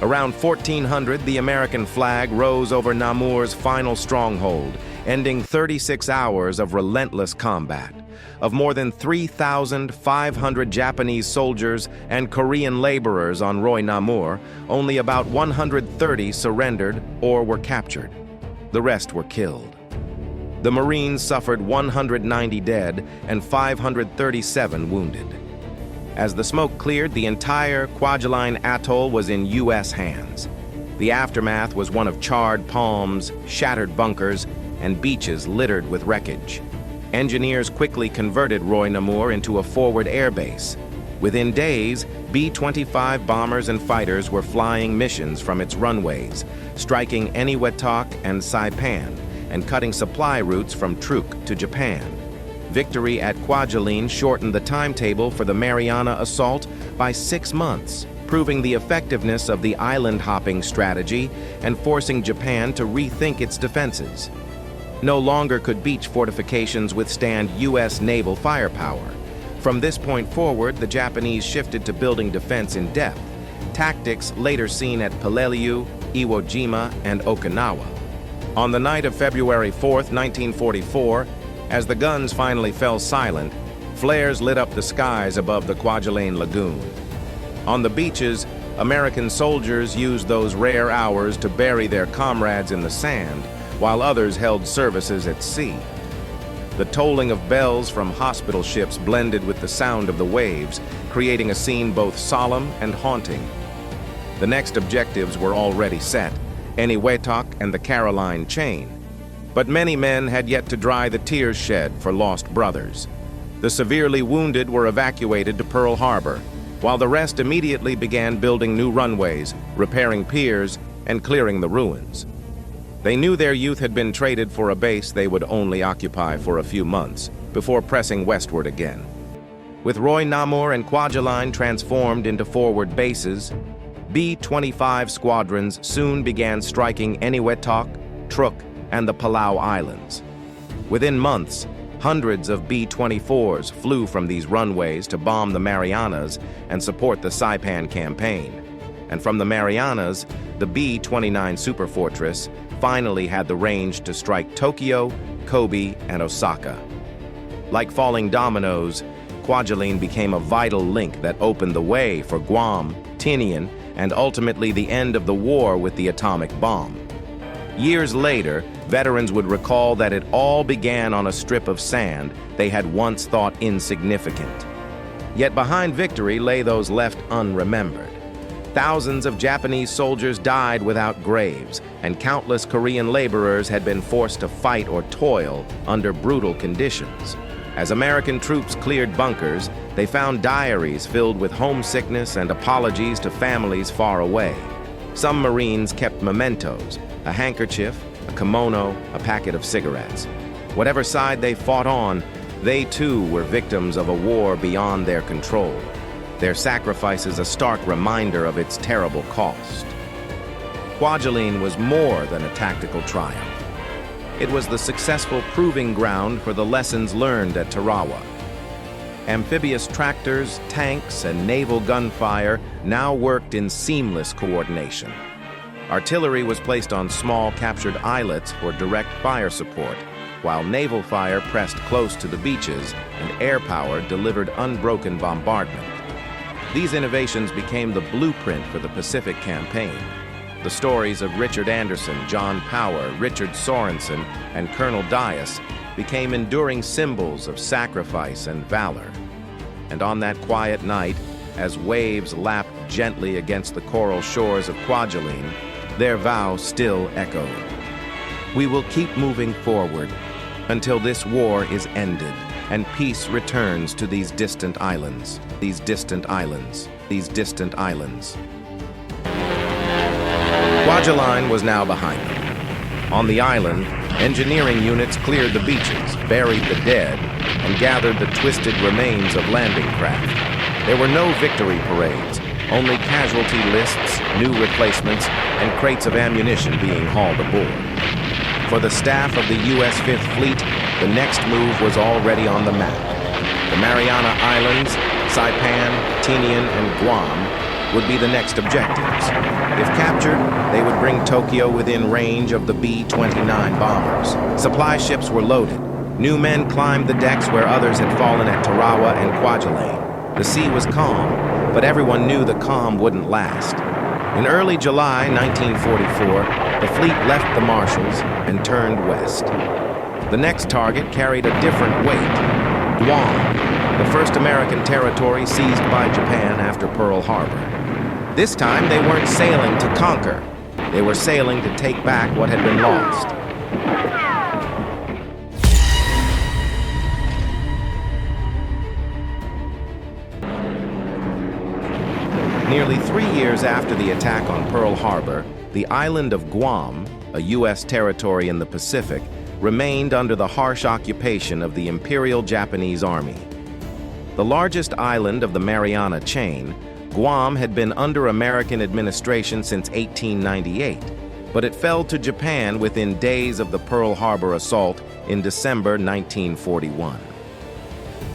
Around 1400, the American flag rose over Namur's final stronghold, ending 36 hours of relentless combat. Of more than 3,500 Japanese soldiers and Korean laborers on Roi-Namur, only about 130 surrendered or were captured. The rest were killed. The Marines suffered 190 dead and 537 wounded. As the smoke cleared, the entire Kwajalein atoll was in U.S. hands. The aftermath was one of charred palms, shattered bunkers, and beaches littered with wreckage. Engineers quickly converted Roi-Namur into a forward airbase. Within days, B-25 bombers and fighters were flying missions from its runways, striking Eniwetok and Saipan, and cutting supply routes from Truk to Japan. Victory at Kwajalein shortened the timetable for the Mariana assault by 6 months, proving the effectiveness of the island-hopping strategy and forcing Japan to rethink its defenses. No longer could beach fortifications withstand U.S. naval firepower. From this point forward, the Japanese shifted to building defense in depth, tactics later seen at Prelude, Iwo Jima, and Okinawa. On the night of February 4th, 1944, as the guns finally fell silent, flares lit up the skies above the Kwajalein lagoon. On the beaches, American soldiers used those rare hours to bury their comrades in the sand, while others held services at sea. The tolling of bells from hospital ships blended with the sound of the waves, creating a scene both solemn and haunting. The next objectives were already set, Eniwetok and the Caroline chain. But many men had yet to dry the tears shed for lost brothers. The severely wounded were evacuated to Pearl Harbor, while the rest immediately began building new runways, repairing piers, and clearing the ruins. They knew their youth had been traded for a base they would only occupy for a few months, before pressing westward again. With Roi-Namur and Kwajalein transformed into forward bases, B-25 squadrons soon began striking Eniwetok, Truk, and the Palau Islands. Within months, hundreds of B-24s flew from these runways to bomb the Marianas and support the Saipan campaign. And from the Marianas, the B-29 superfortress finally had the range to strike Tokyo, Kobe, and Osaka. Like falling dominoes, Kwajalein became a vital link that opened the way for Guam, Tinian, and ultimately the end of the war with the atomic bomb. Years later, veterans would recall that it all began on a strip of sand they had once thought insignificant. Yet behind victory lay those left unremembered. Thousands of Japanese soldiers died without graves, and countless Korean laborers had been forced to fight or toil under brutal conditions. As American troops cleared bunkers, they found diaries filled with homesickness and apologies to families far away. Some Marines kept mementos, a handkerchief, a kimono, a packet of cigarettes. Whatever side they fought on, they too were victims of a war beyond their control. Their sacrifices a stark reminder of its terrible cost. Kwajalein was more than a tactical triumph. It was the successful proving ground for the lessons learned at Tarawa. Amphibious tractors, tanks, and naval gunfire now worked in seamless coordination. Artillery was placed on small captured islets for direct fire support, while naval fire pressed close to the beaches and air power delivered unbroken bombardment. These innovations became the blueprint for the Pacific Campaign. The stories of Richard Anderson, John Power, Richard Sorensen, and Colonel Dias became enduring symbols of sacrifice and valor. And on that quiet night, as waves lapped gently against the coral shores of Kwajalein, their vow still echoed. We will keep moving forward until this war is ended and peace returns to these distant islands, these distant islands, these distant islands. Kwajalein was now behind them. On the island, Engineering units cleared the beaches, buried the dead, and gathered the twisted remains of landing craft. There were no victory parades, only casualty lists, new replacements, and crates of ammunition being hauled aboard. For the staff of the U.S. Fifth Fleet, the next move was already on the map. The Mariana Islands, Saipan, Tinian, and Guam would be the next objectives. If captured, they would bring Tokyo within range of the B-29 bombers. Supply ships were loaded. New men climbed the decks where others had fallen at Tarawa and Kwajalein. The sea was calm, but everyone knew the calm wouldn't last. In early July 1944, the fleet left the Marshalls and turned west. The next target carried a different weight: Guam, the first American territory seized by Japan after Pearl Harbor. This time, they weren't sailing to conquer. They were sailing to take back what had been lost. Nearly 3 years after the attack on Pearl Harbor, the island of Guam, a U.S. territory in the Pacific, remained under the harsh occupation of the Imperial Japanese Army. The largest island of the Mariana chain, Guam had been under American administration since 1898, but it fell to Japan within days of the Pearl Harbor assault in December 1941.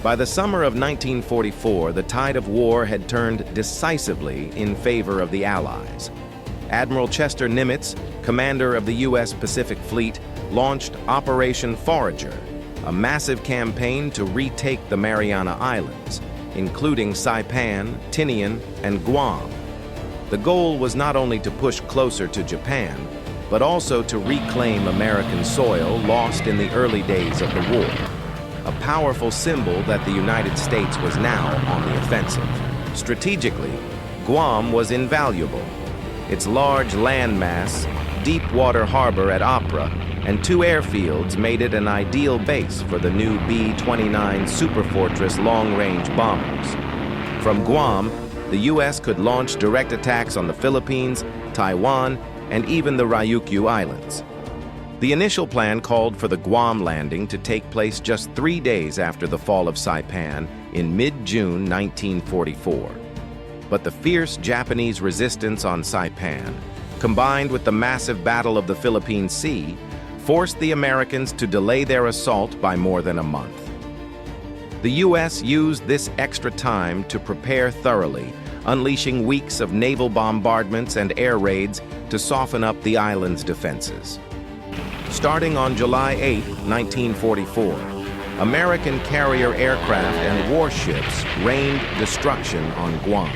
By the summer of 1944, the tide of war had turned decisively in favor of the Allies. Admiral Chester Nimitz, commander of the U.S. Pacific Fleet, launched Operation Forager, a massive campaign to retake the Mariana Islands, including Saipan, Tinian, and Guam. The goal was not only to push closer to Japan, but also to reclaim American soil lost in the early days of the war, a powerful symbol that the United States was now on the offensive. Strategically, Guam was invaluable. Its large landmass, deep water harbor at Opera, and 2 airfields made it an ideal base for the new B-29 Superfortress long-range bombers. From Guam, the U.S. could launch direct attacks on the Philippines, Taiwan, and even the Ryukyu Islands. The initial plan called for the Guam landing to take place just 3 days after the fall of Saipan in mid-June 1944. But the fierce Japanese resistance on Saipan, combined with the massive Battle of the Philippine Sea, forced the Americans to delay their assault by more than a month. The U.S. used this extra time to prepare thoroughly, unleashing weeks of naval bombardments and air raids to soften up the island's defenses. Starting on July 8, 1944, American carrier aircraft and warships rained destruction on Guam.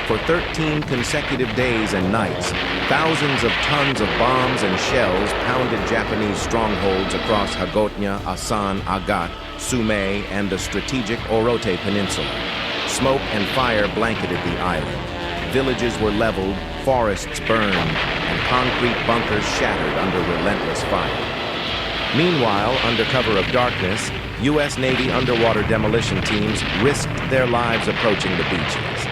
For 13 consecutive days and nights, thousands of tons of bombs and shells pounded Japanese strongholds across Hagåtña, Asan, Agat, Sumay, and the strategic Orote Peninsula. Smoke and fire blanketed the island. Villages were leveled, forests burned, and concrete bunkers shattered under relentless fire. Meanwhile, under cover of darkness, U.S. Navy underwater demolition teams risked their lives approaching the beaches.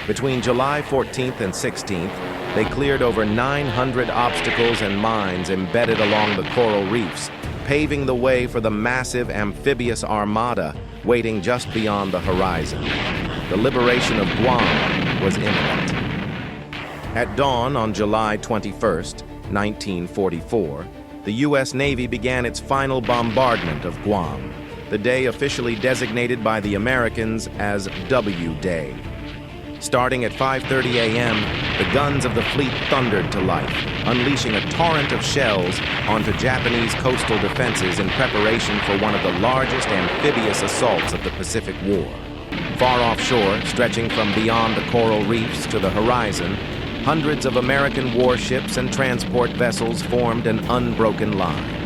Between July 14th and 16th, they cleared over 900 obstacles and mines embedded along the coral reefs, paving the way for the massive amphibious armada waiting just beyond the horizon. The liberation of Guam was imminent. At dawn on July 21st, 1944, the U.S. Navy began its final bombardment of Guam, the day officially designated by the Americans as W-Day. Starting at 5:30 a.m., the guns of the fleet thundered to life, unleashing a torrent of shells onto Japanese coastal defenses in preparation for one of the largest amphibious assaults of the Pacific War. Far offshore, stretching from beyond the coral reefs to the horizon, hundreds of American warships and transport vessels formed an unbroken line.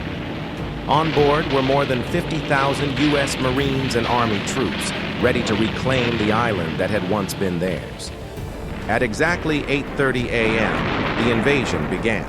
On board were more than 50,000 U.S. Marines and Army troops, ready to reclaim the island that had once been theirs. At exactly 8:30 a.m., the invasion began.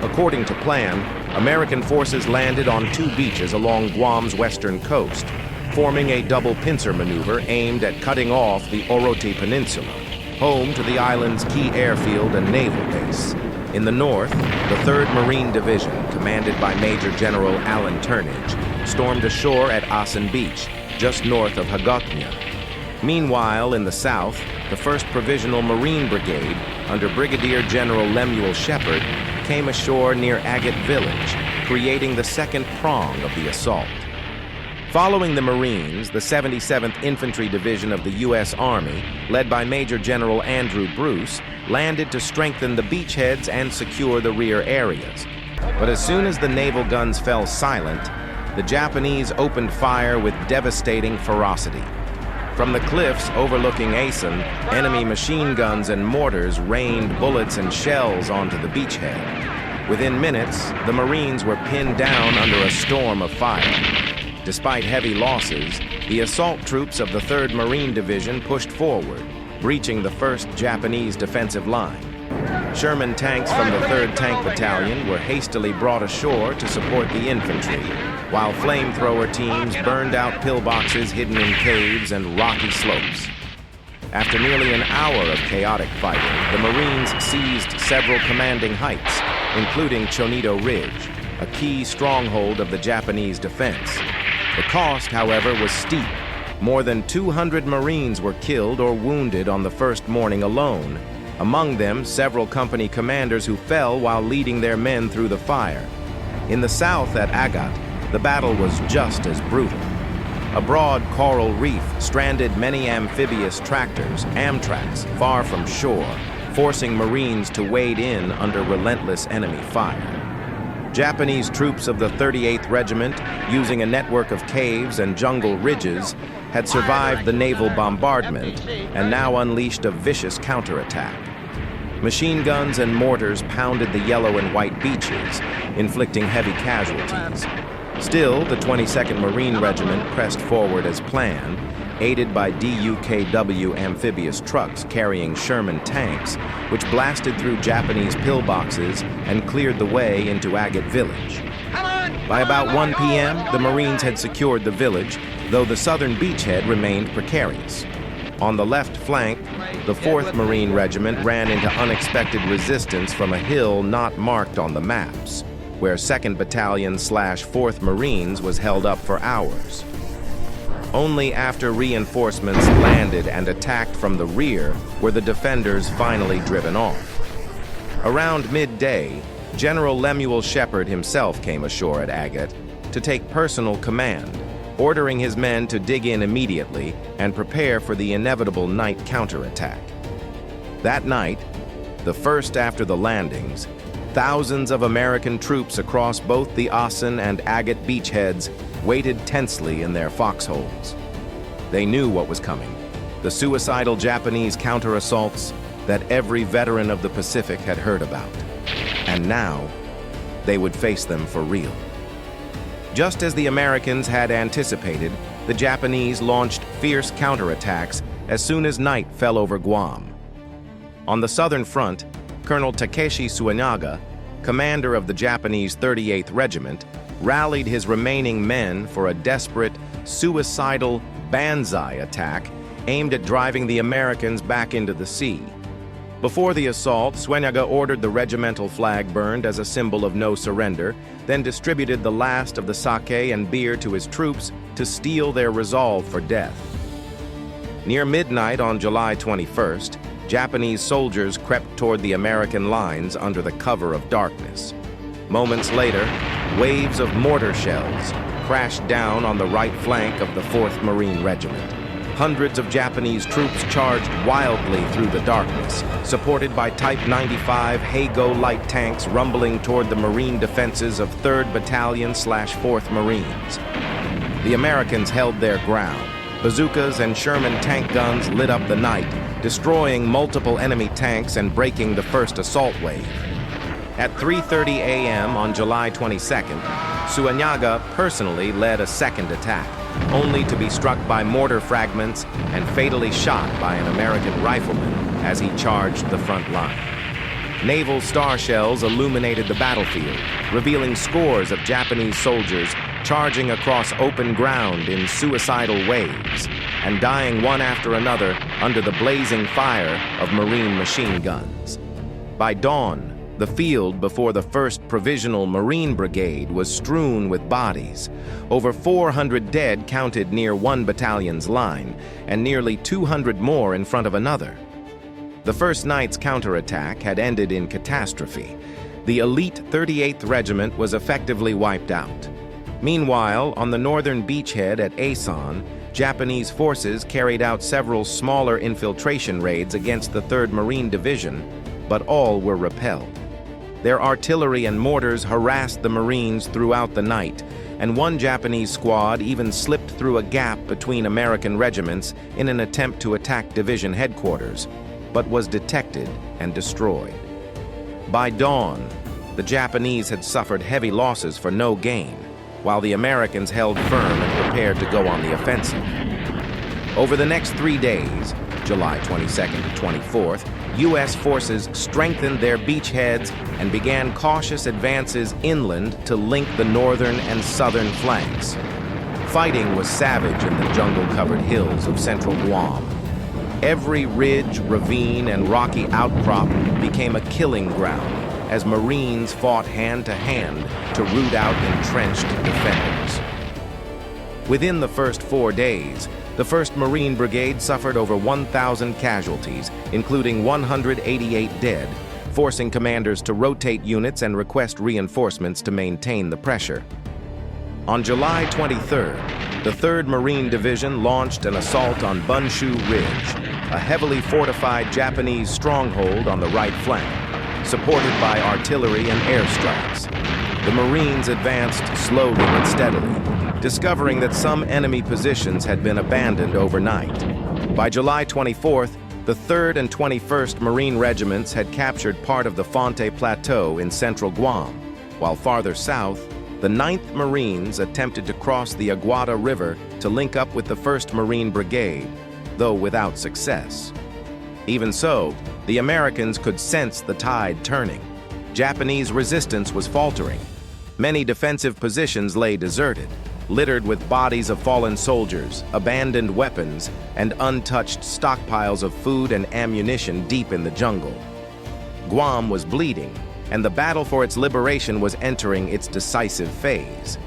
According to plan, American forces landed on 2 beaches along Guam's western coast, forming a double pincer maneuver aimed at cutting off the Orote Peninsula, home to the island's key airfield and naval base. In the north, the 3rd Marine Division, commanded by Major General Alan Turnage, stormed ashore at Asen Beach, just north of Hagåtña. Meanwhile, in the south, the 1st Provisional Marine Brigade, under Brigadier General Lemuel Shepard, came ashore near Agate Village, creating the 2nd prong of the assault. Following the Marines, the 77th Infantry Division of the U.S. Army, led by Major General Andrew Bruce, landed to strengthen the beachheads and secure the rear areas. But as soon as the naval guns fell silent, the Japanese opened fire with devastating ferocity. From the cliffs overlooking Asen, enemy machine guns and mortars rained bullets and shells onto the beachhead. Within minutes, the Marines were pinned down under a storm of fire. Despite heavy losses, the assault troops of the 3rd Marine Division pushed forward, breaching the 1st Japanese defensive line. Sherman tanks from the 3rd Tank Battalion were hastily brought ashore to support the infantry, while flamethrower teams burned out pillboxes hidden in caves and rocky slopes. After nearly an hour of chaotic fighting, the Marines seized several commanding heights, including Chonito Ridge, a key stronghold of the Japanese defense. The cost, however, was steep. More than 200 Marines were killed or wounded on the first morning alone, among them several company commanders who fell while leading their men through the fire. In the south at Agate, the battle was just as brutal. A broad coral reef stranded many amphibious tractors, Amtraks, far from shore, forcing Marines to wade in under relentless enemy fire. Japanese troops of the 38th Regiment, using a network of caves and jungle ridges, had survived the naval bombardment and now unleashed a vicious counterattack. Machine guns and mortars pounded the yellow and white beaches, inflicting heavy casualties. Still, the 22nd Marine Regiment pressed forward as planned, aided by DUKW amphibious trucks carrying Sherman tanks, which blasted through Japanese pillboxes and cleared the way into Agate Village. By about 1 p.m., the Marines had secured the village, though the southern beachhead remained precarious. On the left flank, the 4th Marine Regiment ran into unexpected resistance from a hill not marked on the maps, where 2nd Battalion/4th Marines was held up for hours. Only after reinforcements landed and attacked from the rear were the defenders finally driven off. Around midday, General Lemuel Shepard himself came ashore at Agate to take personal command, ordering his men to dig in immediately and prepare for the inevitable night counterattack. That night, the first after the landings, thousands of American troops across both the Asen and Agate beachheads waited tensely in their foxholes. They knew what was coming, the suicidal Japanese counter-assaults that every veteran of the Pacific had heard about. And now, they would face them for real. Just as the Americans had anticipated, the Japanese launched fierce counterattacks as soon as night fell over Guam. On the southern front, Colonel Takeshi Suenaga, commander of the Japanese 38th Regiment, rallied his remaining men for a desperate, suicidal banzai attack aimed at driving the Americans back into the sea. Before the assault, Suenaga ordered the regimental flag burned as a symbol of no surrender, then distributed the last of the sake and beer to his troops to steel their resolve for death. Near midnight on July 21st, Japanese soldiers crept toward the American lines under the cover of darkness. Moments later, waves of mortar shells crashed down on the right flank of the 4th Marine Regiment. Hundreds of Japanese troops charged wildly through the darkness, supported by Type 95 Hay-Go light tanks rumbling toward the Marine defenses of 3rd Battalion/4th Marines. The Americans held their ground. Bazookas and Sherman tank guns lit up the night, destroying multiple enemy tanks and breaking the first assault wave. At 3:30 a.m. on July 22nd, Suenaga personally led a second attack, only to be struck by mortar fragments and fatally shot by an American rifleman as he charged the front line. Naval star shells illuminated the battlefield, revealing scores of Japanese soldiers charging across open ground in suicidal waves and dying one after another under the blazing fire of Marine machine guns. By dawn, The field before the 1st Provisional Marine Brigade was strewn with bodies. Over 400 dead counted near one battalion's line, and nearly 200 more in front of another. The first night's counterattack had ended in catastrophe. The elite 38th Regiment was effectively wiped out. Meanwhile, on the northern beachhead at Asan, Japanese forces carried out several smaller infiltration raids against the 3rd Marine Division, but all were repelled. Their artillery and mortars harassed the Marines throughout the night, and one Japanese squad even slipped through a gap between American regiments in an attempt to attack division headquarters, but was detected and destroyed. By dawn, the Japanese had suffered heavy losses for no gain, while the Americans held firm and prepared to go on the offensive. Over the next 3 days, July 22nd to 24th, U.S. forces strengthened their beachheads and began cautious advances inland to link the northern and southern flanks. Fighting was savage in the jungle-covered hills of central Guam. Every ridge, ravine, and rocky outcrop became a killing ground as Marines fought hand-to-hand to root out entrenched defenders. Within the first 4 days, the 1st Marine Brigade suffered over 1,000 casualties, including 188 dead, forcing commanders to rotate units and request reinforcements to maintain the pressure. On July 23rd, the 3rd Marine Division launched an assault on Bunshu Ridge, a heavily fortified Japanese stronghold on the right flank, supported by artillery and airstrikes. The Marines advanced slowly but steadily, discovering that some enemy positions had been abandoned overnight. By July 24th, the 3rd and 21st Marine Regiments had captured part of the Fonte Plateau in central Guam, while farther south, the 9th Marines attempted to cross the Aguada River to link up with the 1st Marine Brigade, though without success. Even so, the Americans could sense the tide turning. Japanese resistance was faltering. Many defensive positions lay deserted, littered with bodies of fallen soldiers, abandoned weapons, and untouched stockpiles of food and ammunition deep in the jungle. Guam was bleeding, and the battle for its liberation was entering its decisive phase.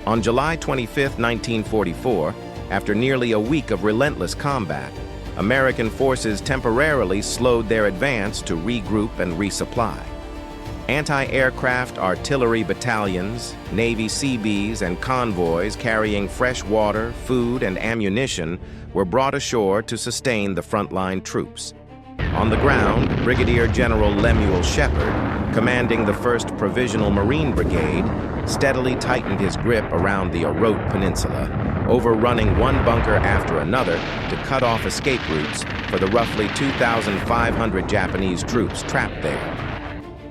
On July 25, 1944, after nearly a week of relentless combat, American forces temporarily slowed their advance to regroup and resupply. Anti-aircraft artillery battalions, Navy Seabees, and convoys carrying fresh water, food, and ammunition were brought ashore to sustain the frontline troops. On the ground, Brigadier General Lemuel Shepard, commanding the 1st Provisional Marine Brigade, steadily tightened his grip around the Orote Peninsula, overrunning one bunker after another to cut off escape routes for the roughly 2,500 Japanese troops trapped there.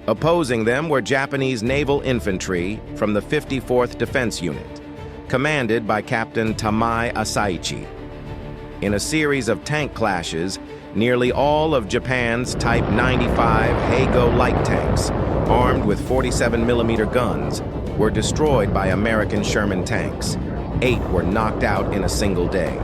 Opposing them were Japanese naval infantry from the 54th Defense Unit, commanded by Captain Tamai Asaichi. In a series of tank clashes, nearly all of Japan's Type 95 Heigo light tanks, armed with 47mm guns, were destroyed by American Sherman tanks. 8 were knocked out in a single day.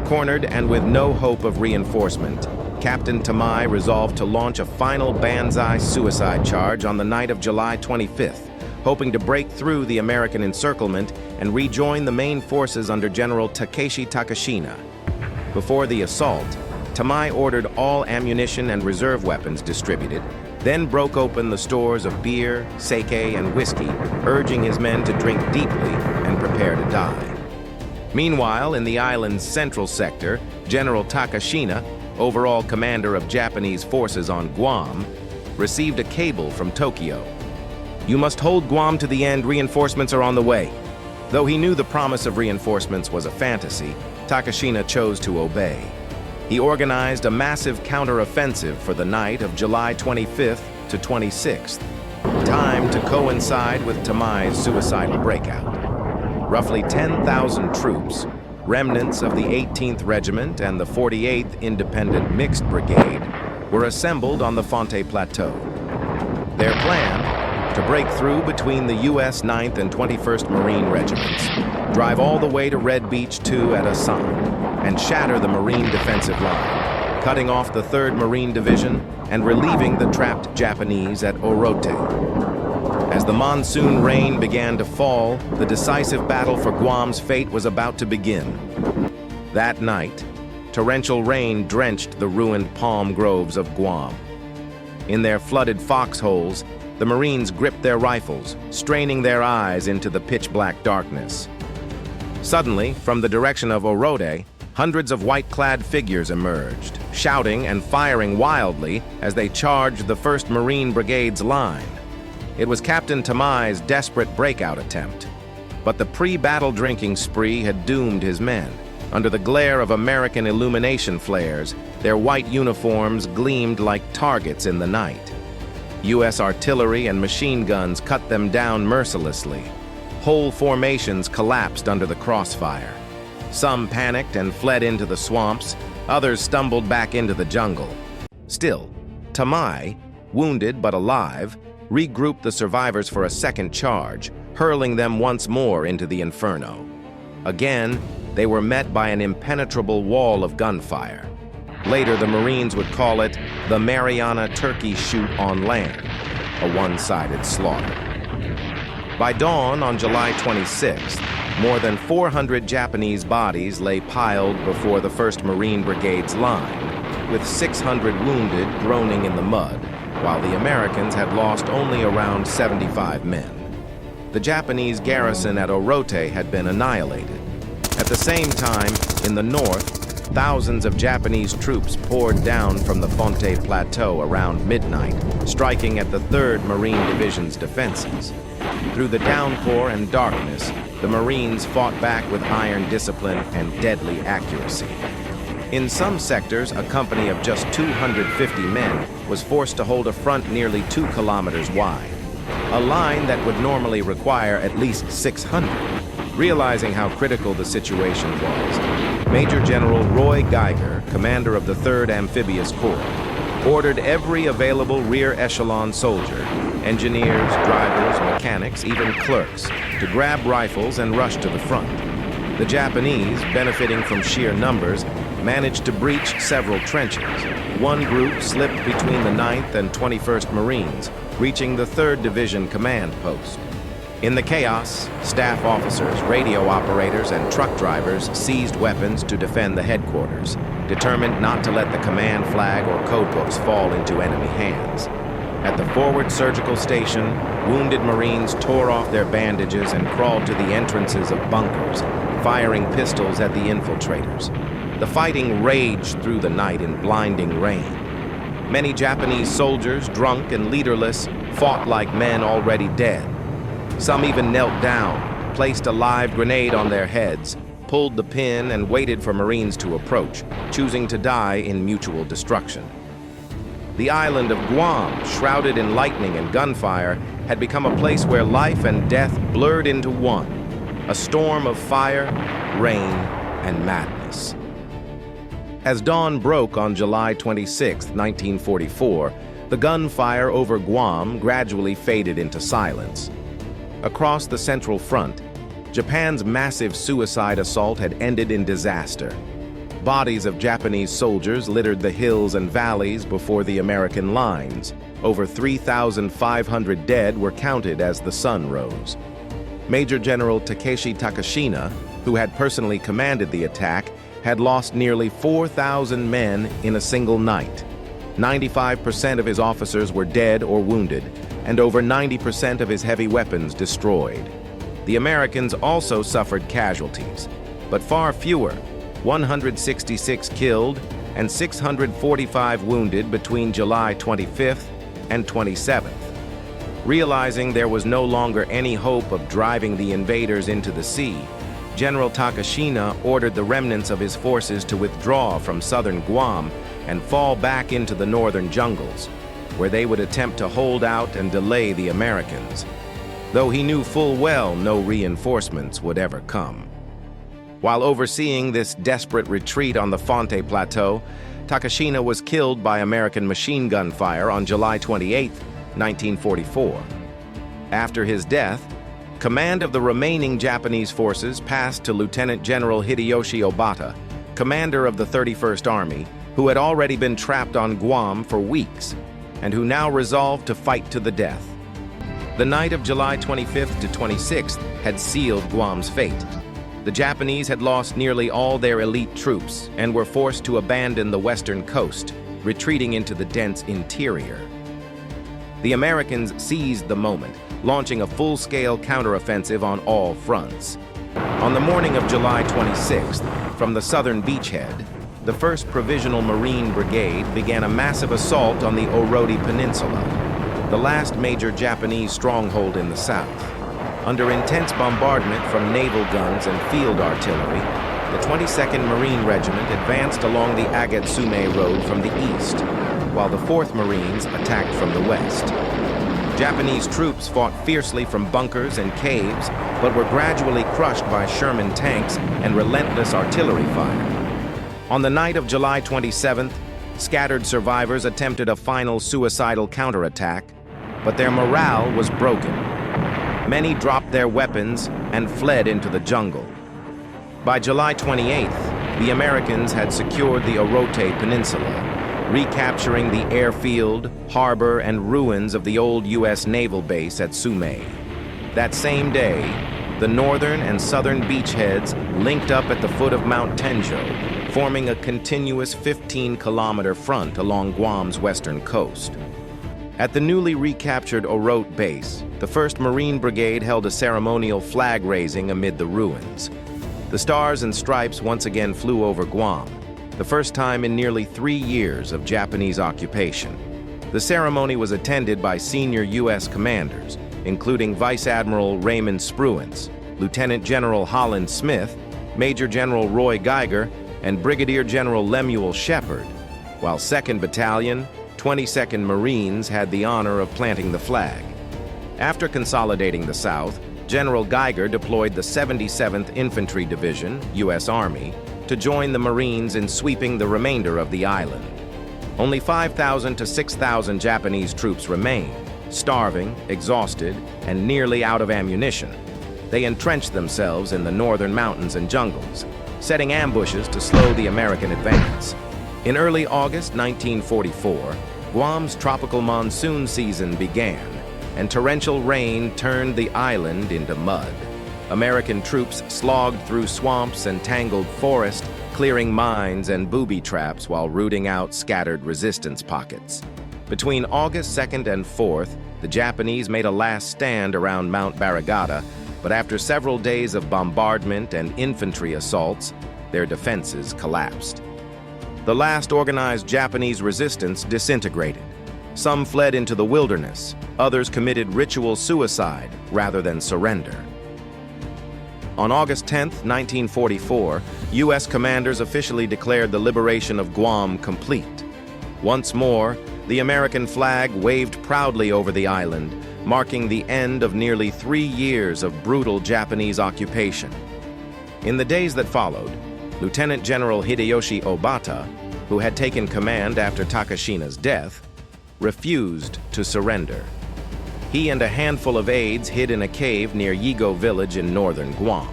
Cornered and with no hope of reinforcement, Captain Tamai resolved to launch a final Banzai suicide charge on the night of July 25th, hoping to break through the American encirclement and rejoin the main forces under General Takeshi Takashina. Before the assault, Tamai ordered all ammunition and reserve weapons distributed, then broke open the stores of beer, sake, and whiskey, urging his men to drink deeply and prepare to die. Meanwhile, in the island's central sector, General Takashina, overall commander of Japanese forces on Guam, received a cable from Tokyo. "You must hold Guam to the end. Reinforcements are on the way." Though he knew the promise of reinforcements was a fantasy, Takashina chose to obey. He organized a massive counteroffensive for the night of July 25th to 26th, timed to coincide with Tamai's suicidal breakout. Roughly 10,000 troops, remnants of the 18th Regiment and the 48th Independent Mixed Brigade, were assembled on the Fonte Plateau. Their plan, to break through between the U.S. 9th and 21st Marine Regiments, drive all the way to Red Beach 2 at Asan, and shatter the Marine defensive line, cutting off the 3rd Marine Division and relieving the trapped Japanese at Orote. As the monsoon rain began to fall, the decisive battle for Guam's fate was about to begin. That night, torrential rain drenched the ruined palm groves of Guam. In their flooded foxholes, the Marines gripped their rifles, straining their eyes into the pitch-black darkness. Suddenly, from the direction of Orote, hundreds of white-clad figures emerged, shouting and firing wildly as they charged the 1st Marine Brigade's line. It was Captain Tamai's desperate breakout attempt. But the pre-battle drinking spree had doomed his men. Under the glare of American illumination flares, their white uniforms gleamed like targets in the night. U.S. artillery and machine guns cut them down mercilessly. Whole formations collapsed under the crossfire. Some panicked and fled into the swamps, others stumbled back into the jungle. Still, Tamai, wounded but alive, regrouped the survivors for a second charge, hurling them once more into the inferno. Again, they were met by an impenetrable wall of gunfire. Later, the Marines would call it the Mariana Turkey Shoot on land, a one-sided slaughter. By dawn on July 26th, more than 400 Japanese bodies lay piled before the 1st Marine Brigade's line, with 600 wounded groaning in the mud, while the Americans had lost only around 75 men. The Japanese garrison at Orote had been annihilated. At the same time, in the north, thousands of Japanese troops poured down from the Fonte Plateau around midnight, striking at the 3rd Marine Division's defenses. Through the downpour and darkness, the Marines fought back with iron discipline and deadly accuracy. In some sectors, a company of just 250 men was forced to hold a front nearly 2 kilometers wide, a line that would normally require at least 600. Realizing how critical the situation was, Major General Roy Geiger, commander of the 3rd Amphibious Corps, ordered every available rear echelon soldier, engineers, drivers, mechanics, even clerks, to grab rifles and rush to the front. The Japanese, benefiting from sheer numbers, managed to breach several trenches. One group slipped between the 9th and 21st Marines, reaching the 3rd Division command post. In the chaos, staff officers, radio operators, and truck drivers seized weapons to defend the headquarters, determined not to let the command flag or codebooks fall into enemy hands. At the forward surgical station, wounded Marines tore off their bandages and crawled to the entrances of bunkers, firing pistols at the infiltrators. The fighting raged through the night in blinding rain. Many Japanese soldiers, drunk and leaderless, fought like men already dead. Some even knelt down, placed a live grenade on their heads, pulled the pin, and waited for Marines to approach, choosing to die in mutual destruction. The island of Guam, shrouded in lightning and gunfire, had become a place where life and death blurred into one, a storm of fire, rain, and madness. As dawn broke on July 26, 1944, the gunfire over Guam gradually faded into silence. Across the Central Front, Japan's massive suicide assault had ended in disaster. Bodies of Japanese soldiers littered the hills and valleys before the American lines. Over 3,500 dead were counted as the sun rose. Major General Takeshi Takashina, who had personally commanded the attack, had lost nearly 4,000 men in a single night. 95% of his officers were dead or wounded, and over 90% of his heavy weapons destroyed. The Americans also suffered casualties, but far fewer, 166 killed and 645 wounded between July 25th and 27th. Realizing there was no longer any hope of driving the invaders into the sea, General Takashina ordered the remnants of his forces to withdraw from southern Guam and fall back into the northern jungles, where they would attempt to hold out and delay the Americans, though he knew full well no reinforcements would ever come. While overseeing this desperate retreat on the Fonte Plateau, Takashina was killed by American machine gun fire on July 28, 1944. After his death, command of the remaining Japanese forces passed to Lieutenant General Hideyoshi Obata, commander of the 31st Army, who had already been trapped on Guam for weeks, and who now resolved to fight to the death. The night of July 25th to 26th had sealed Guam's fate. The Japanese had lost nearly all their elite troops and were forced to abandon the western coast, retreating into the dense interior. The Americans seized the moment, launching a full-scale counteroffensive on all fronts. On the morning of July 26th, from the southern beachhead, the 1st Provisional Marine Brigade began a massive assault on the Oroti Peninsula, the last major Japanese stronghold in the south. Under intense bombardment from naval guns and field artillery, the 22nd Marine Regiment advanced along the Agatsume Road from the east, while the 4th Marines attacked from the west. Japanese troops fought fiercely from bunkers and caves, but were gradually crushed by Sherman tanks and relentless artillery fire. On the night of July 27th, scattered survivors attempted a final suicidal counterattack, but their morale was broken. Many dropped their weapons and fled into the jungle. By July 28th, the Americans had secured the Oroti Peninsula, recapturing the airfield, harbor, and ruins of the old U.S. naval base at Sume. That same day, the northern and southern beachheads linked up at the foot of Mount Tenjo, forming a continuous 15-kilometer front along Guam's western coast. At the newly recaptured Oroti base, the 1st Marine Brigade held a ceremonial flag raising amid the ruins. The stars and stripes once again flew over Guam, the first time in nearly 3 years of Japanese occupation. The ceremony was attended by senior U.S. commanders, including Vice Admiral Raymond Spruance, Lieutenant General Holland Smith, Major General Roy Geiger, and Brigadier General Lemuel Shepard, while 2nd Battalion, 22nd Marines had the honor of planting the flag. After consolidating the South, General Geiger deployed the 77th Infantry Division, U.S. Army, to join the Marines in sweeping the remainder of the island. Only 5,000 to 6,000 Japanese troops remained, starving, exhausted, and nearly out of ammunition. They entrenched themselves in the northern mountains and jungles, setting ambushes to slow the American advance. In early August 1944, Guam's tropical monsoon season began, and torrential rain turned the island into mud. American troops slogged through swamps and tangled forest, clearing mines and booby traps while rooting out scattered resistance pockets. Between August 2nd and 4th, the Japanese made a last stand around Mount Barragata, but after several days of bombardment and infantry assaults, their defenses collapsed. The last organized Japanese resistance disintegrated. Some fled into the wilderness, others committed ritual suicide rather than surrender. On August 10, 1944, U.S. commanders officially declared the liberation of Guam complete. Once more, the American flag waved proudly over the island, marking the end of nearly 3 years of brutal Japanese occupation. In the days that followed, Lieutenant General Hideyoshi Obata, who had taken command after Takashina's death, refused to surrender. He and a handful of aides hid in a cave near Yigo village in northern Guam.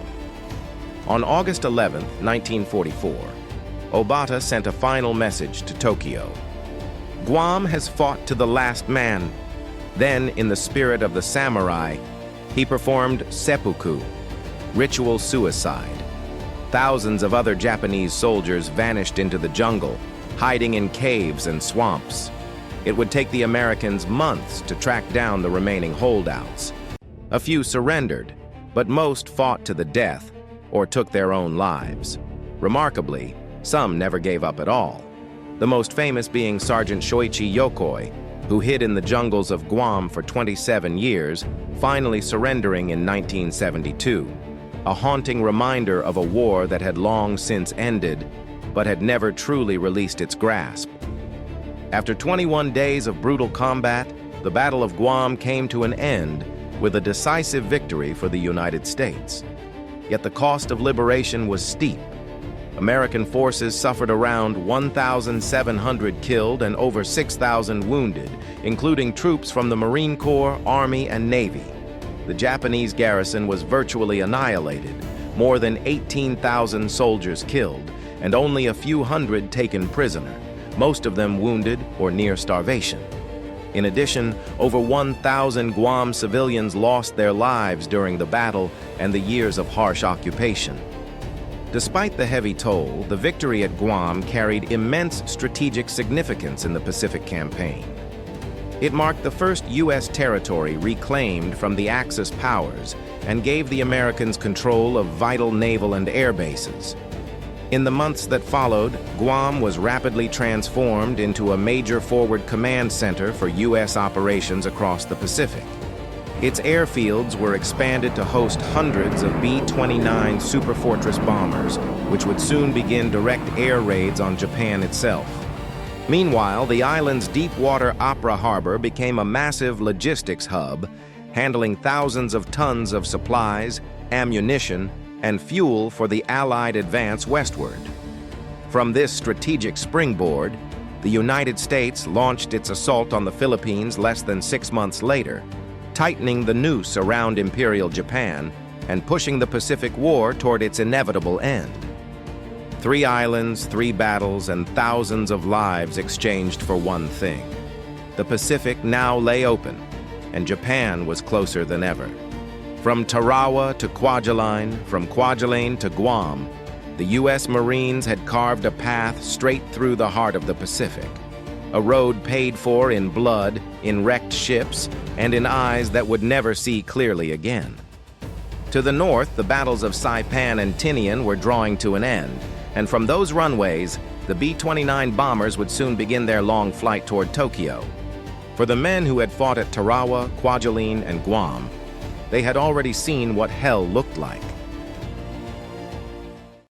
On August 11, 1944, Obata sent a final message to Tokyo. Guam has fought to the last man. Then, in the spirit of the samurai, he performed seppuku, ritual suicide. Thousands of other Japanese soldiers vanished into the jungle, hiding in caves and swamps. It would take the Americans months to track down the remaining holdouts. A few surrendered, but most fought to the death or took their own lives. Remarkably, some never gave up at all, the most famous being Sergeant Shoichi Yokoi, who hid in the jungles of Guam for 27 years, finally surrendering in 1972, a haunting reminder of a war that had long since ended, but had never truly released its grasp. After 21 days of brutal combat, the Battle of Guam came to an end with a decisive victory for the United States. Yet the cost of liberation was steep. American forces suffered around 1,700 killed and over 6,000 wounded, including troops from the Marine Corps, Army, and Navy. The Japanese garrison was virtually annihilated, more than 18,000 soldiers killed, and only a few hundred taken prisoner. most of them wounded or near starvation. In addition, over 1,000 Guam civilians lost their lives during the battle and the years of harsh occupation. Despite the heavy toll, the victory at Guam carried immense strategic significance in the Pacific campaign. It marked the first U.S. territory reclaimed from the Axis powers and gave the Americans control of vital naval and air bases. In the months that followed, Guam was rapidly transformed into a major forward command center for U.S. operations across the Pacific. Its airfields were expanded to host hundreds of B-29 Superfortress bombers, which would soon begin direct air raids on Japan itself. Meanwhile, the island's deep-water Opera Harbor became a massive logistics hub, handling thousands of tons of supplies, ammunition, and fuel for the Allied advance westward. From this strategic springboard, the United States launched its assault on the Philippines less than 6 months later, tightening the noose around Imperial Japan and pushing the Pacific War toward its inevitable end. 3 islands, 3 battles, and thousands of lives exchanged for one thing. The Pacific now lay open, and Japan was closer than ever. From Tarawa to Kwajalein, from Kwajalein to Guam, the U.S. Marines had carved a path straight through the heart of the Pacific, a road paid for in blood, in wrecked ships, and in eyes that would never see clearly again. To the north, the battles of Saipan and Tinian were drawing to an end, and from those runways, the B-29 bombers would soon begin their long flight toward Tokyo. For the men who had fought at Tarawa, Kwajalein, and Guam, they had already seen what hell looked like.